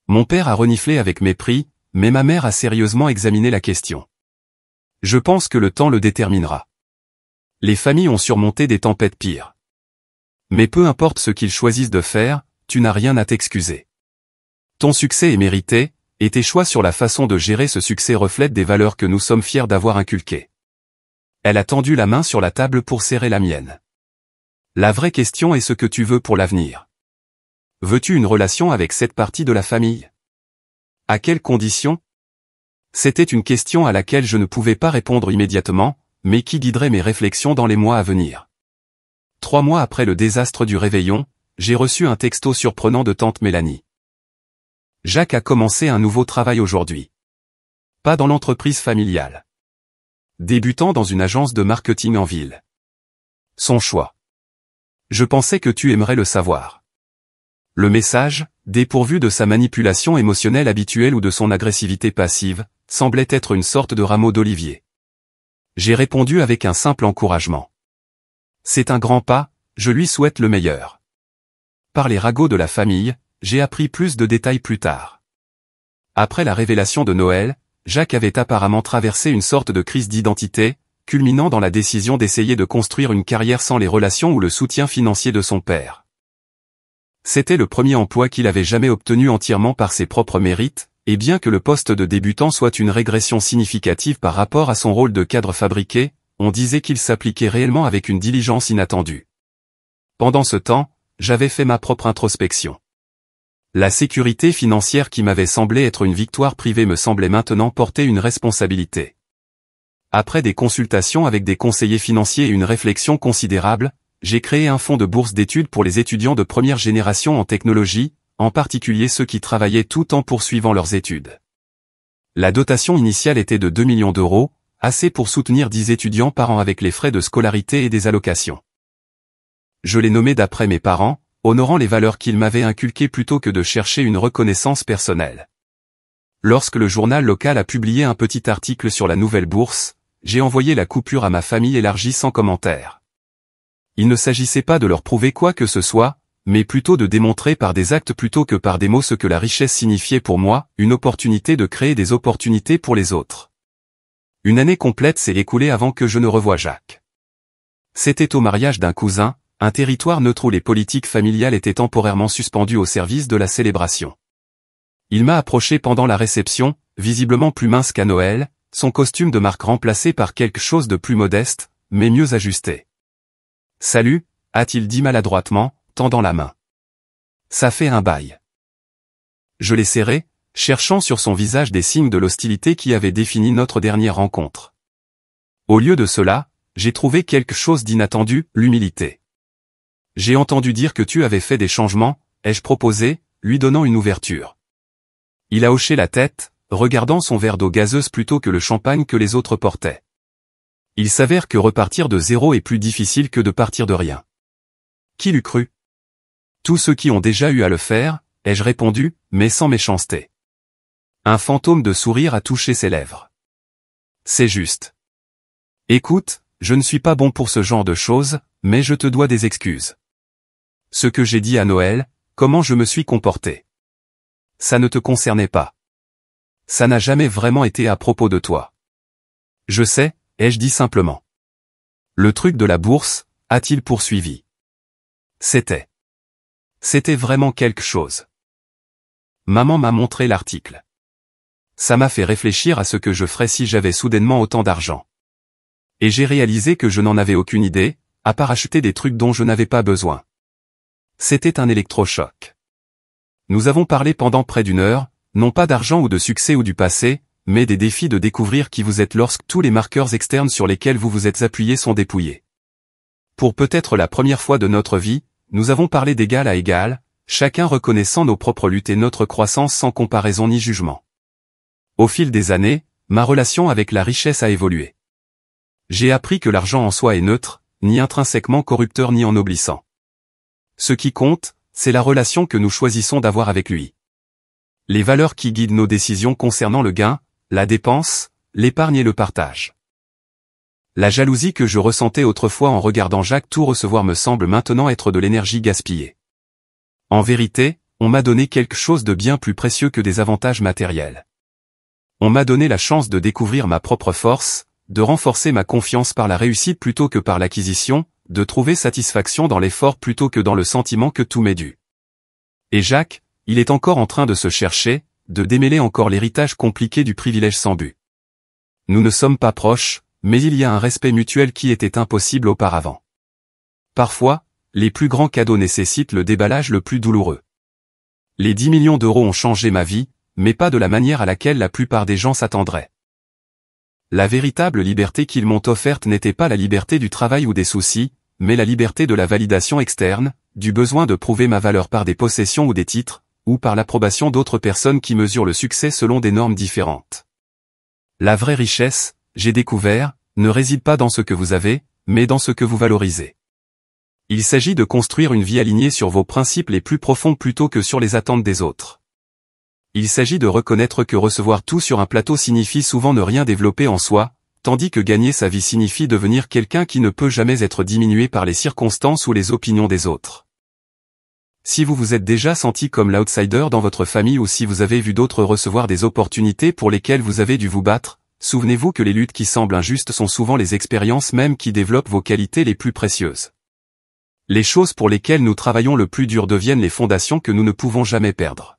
Mon père a reniflé avec mépris, mais ma mère a sérieusement examiné la question. Je pense que le temps le déterminera. Les familles ont surmonté des tempêtes pires. Mais peu importe ce qu'ils choisissent de faire, tu n'as rien à t'excuser. Ton succès est mérité, et tes choix sur la façon de gérer ce succès reflètent des valeurs que nous sommes fiers d'avoir inculquées. Elle a tendu la main sur la table pour serrer la mienne. La vraie question est ce que tu veux pour l'avenir. Veux-tu une relation avec cette partie de la famille? À quelles conditions? C'était une question à laquelle je ne pouvais pas répondre immédiatement, mais qui guiderait mes réflexions dans les mois à venir. 3 mois après le désastre du réveillon, j'ai reçu un texto surprenant de tante Mélanie. Jacques a commencé un nouveau travail aujourd'hui. Pas dans l'entreprise familiale. Débutant dans une agence de marketing en ville. Son choix. Je pensais que tu aimerais le savoir. Le message, dépourvu de sa manipulation émotionnelle habituelle ou de son agressivité passive, semblait être une sorte de rameau d'olivier. J'ai répondu avec un simple encouragement. C'est un grand pas, je lui souhaite le meilleur. Par les ragots de la famille, j'ai appris plus de détails plus tard. Après la révélation de Noël, Jacques avait apparemment traversé une sorte de crise d'identité, culminant dans la décision d'essayer de construire une carrière sans les relations ou le soutien financier de son père. C'était le premier emploi qu'il avait jamais obtenu entièrement par ses propres mérites, et bien que le poste de débutant soit une régression significative par rapport à son rôle de cadre fabriqué, on disait qu'il s'appliquait réellement avec une diligence inattendue. Pendant ce temps, j'avais fait ma propre introspection. La sécurité financière qui m'avait semblé être une victoire privée me semblait maintenant porter une responsabilité. Après des consultations avec des conseillers financiers et une réflexion considérable, j'ai créé un fonds de bourse d'études pour les étudiants de première génération en technologie, en particulier ceux qui travaillaient tout en poursuivant leurs études. La dotation initiale était de 2 millions d'euros, assez pour soutenir 10 étudiants par an avec les frais de scolarité et des allocations. Je l'ai nommé d'après mes parents, honorant les valeurs qu'ils m'avaient inculquées plutôt que de chercher une reconnaissance personnelle. Lorsque le journal local a publié un petit article sur la nouvelle bourse, j'ai envoyé la coupure à ma famille élargie sans commentaire. Il ne s'agissait pas de leur prouver quoi que ce soit, mais plutôt de démontrer par des actes plutôt que par des mots ce que la richesse signifiait pour moi, une opportunité de créer des opportunités pour les autres. Une année complète s'est écoulée avant que je ne revoie Jacques. C'était au mariage d'un cousin, un territoire neutre où les politiques familiales étaient temporairement suspendues au service de la célébration. Il m'a approché pendant la réception, visiblement plus mince qu'à Noël, son costume de marque remplacé par quelque chose de plus modeste, mais mieux ajusté. « Salut », a-t-il dit maladroitement, tendant la main. « Ça fait un bail. » Je l'ai serré, cherchant sur son visage des signes de l'hostilité qui avaient défini notre dernière rencontre. Au lieu de cela, j'ai trouvé quelque chose d'inattendu, l'humilité. « J'ai entendu dire que tu avais fait des changements, ai-je proposé, lui donnant une ouverture. Il a hoché la tête, regardant son verre d'eau gazeuse plutôt que le champagne que les autres portaient. Il s'avère que repartir de zéro est plus difficile que de partir de rien. Qui l'eût cru? Tous ceux qui ont déjà eu à le faire, ai-je répondu, mais sans méchanceté. Un fantôme de sourire a touché ses lèvres. C'est juste. Écoute, je ne suis pas bon pour ce genre de choses, mais je te dois des excuses. Ce que j'ai dit à Noël, comment je me suis comporté. Ça ne te concernait pas. Ça n'a jamais vraiment été à propos de toi. Je sais, ai-je dit simplement. Le truc de la bourse, a-t-il poursuivi. C'était vraiment quelque chose. Maman m'a montré l'article. Ça m'a fait réfléchir à ce que je ferais si j'avais soudainement autant d'argent. Et j'ai réalisé que je n'en avais aucune idée, à part acheter des trucs dont je n'avais pas besoin. C'était un électrochoc. Nous avons parlé pendant près d'1 heure, non pas d'argent ou de succès ou du passé, mais des défis de découvrir qui vous êtes lorsque tous les marqueurs externes sur lesquels vous vous êtes appuyés sont dépouillés. Pour peut-être la première fois de notre vie, nous avons parlé d'égal à égal, chacun reconnaissant nos propres luttes et notre croissance sans comparaison ni jugement. Au fil des années, ma relation avec la richesse a évolué. J'ai appris que l'argent en soi est neutre, ni intrinsèquement corrupteur ni ennoblissant. Ce qui compte, c'est la relation que nous choisissons d'avoir avec lui. Les valeurs qui guident nos décisions concernant le gain, la dépense, l'épargne et le partage. La jalousie que je ressentais autrefois en regardant Jacques tout recevoir me semble maintenant être de l'énergie gaspillée. En vérité, on m'a donné quelque chose de bien plus précieux que des avantages matériels. On m'a donné la chance de découvrir ma propre force, de renforcer ma confiance par la réussite plutôt que par l'acquisition, de trouver satisfaction dans l'effort plutôt que dans le sentiment que tout m'est dû. Et Jacques, il est encore en train de se chercher, de démêler encore l'héritage compliqué du privilège sans but. Nous ne sommes pas proches, mais il y a un respect mutuel qui était impossible auparavant. Parfois, les plus grands cadeaux nécessitent le déballage le plus douloureux. Les 10 millions d'euros ont changé ma vie, mais pas de la manière à laquelle la plupart des gens s'attendraient. La véritable liberté qu'ils m'ont offerte n'était pas la liberté du travail ou des soucis, mais la liberté de la validation externe, du besoin de prouver ma valeur par des possessions ou des titres, ou par l'approbation d'autres personnes qui mesurent le succès selon des normes différentes. La vraie richesse, j'ai découvert, ne réside pas dans ce que vous avez, mais dans ce que vous valorisez. Il s'agit de construire une vie alignée sur vos principes les plus profonds plutôt que sur les attentes des autres. Il s'agit de reconnaître que recevoir tout sur un plateau signifie souvent ne rien développer en soi, tandis que gagner sa vie signifie devenir quelqu'un qui ne peut jamais être diminué par les circonstances ou les opinions des autres. Si vous vous êtes déjà senti comme l'outsider dans votre famille ou si vous avez vu d'autres recevoir des opportunités pour lesquelles vous avez dû vous battre, souvenez-vous que les luttes qui semblent injustes sont souvent les expériences mêmes qui développent vos qualités les plus précieuses. Les choses pour lesquelles nous travaillons le plus dur deviennent les fondations que nous ne pouvons jamais perdre.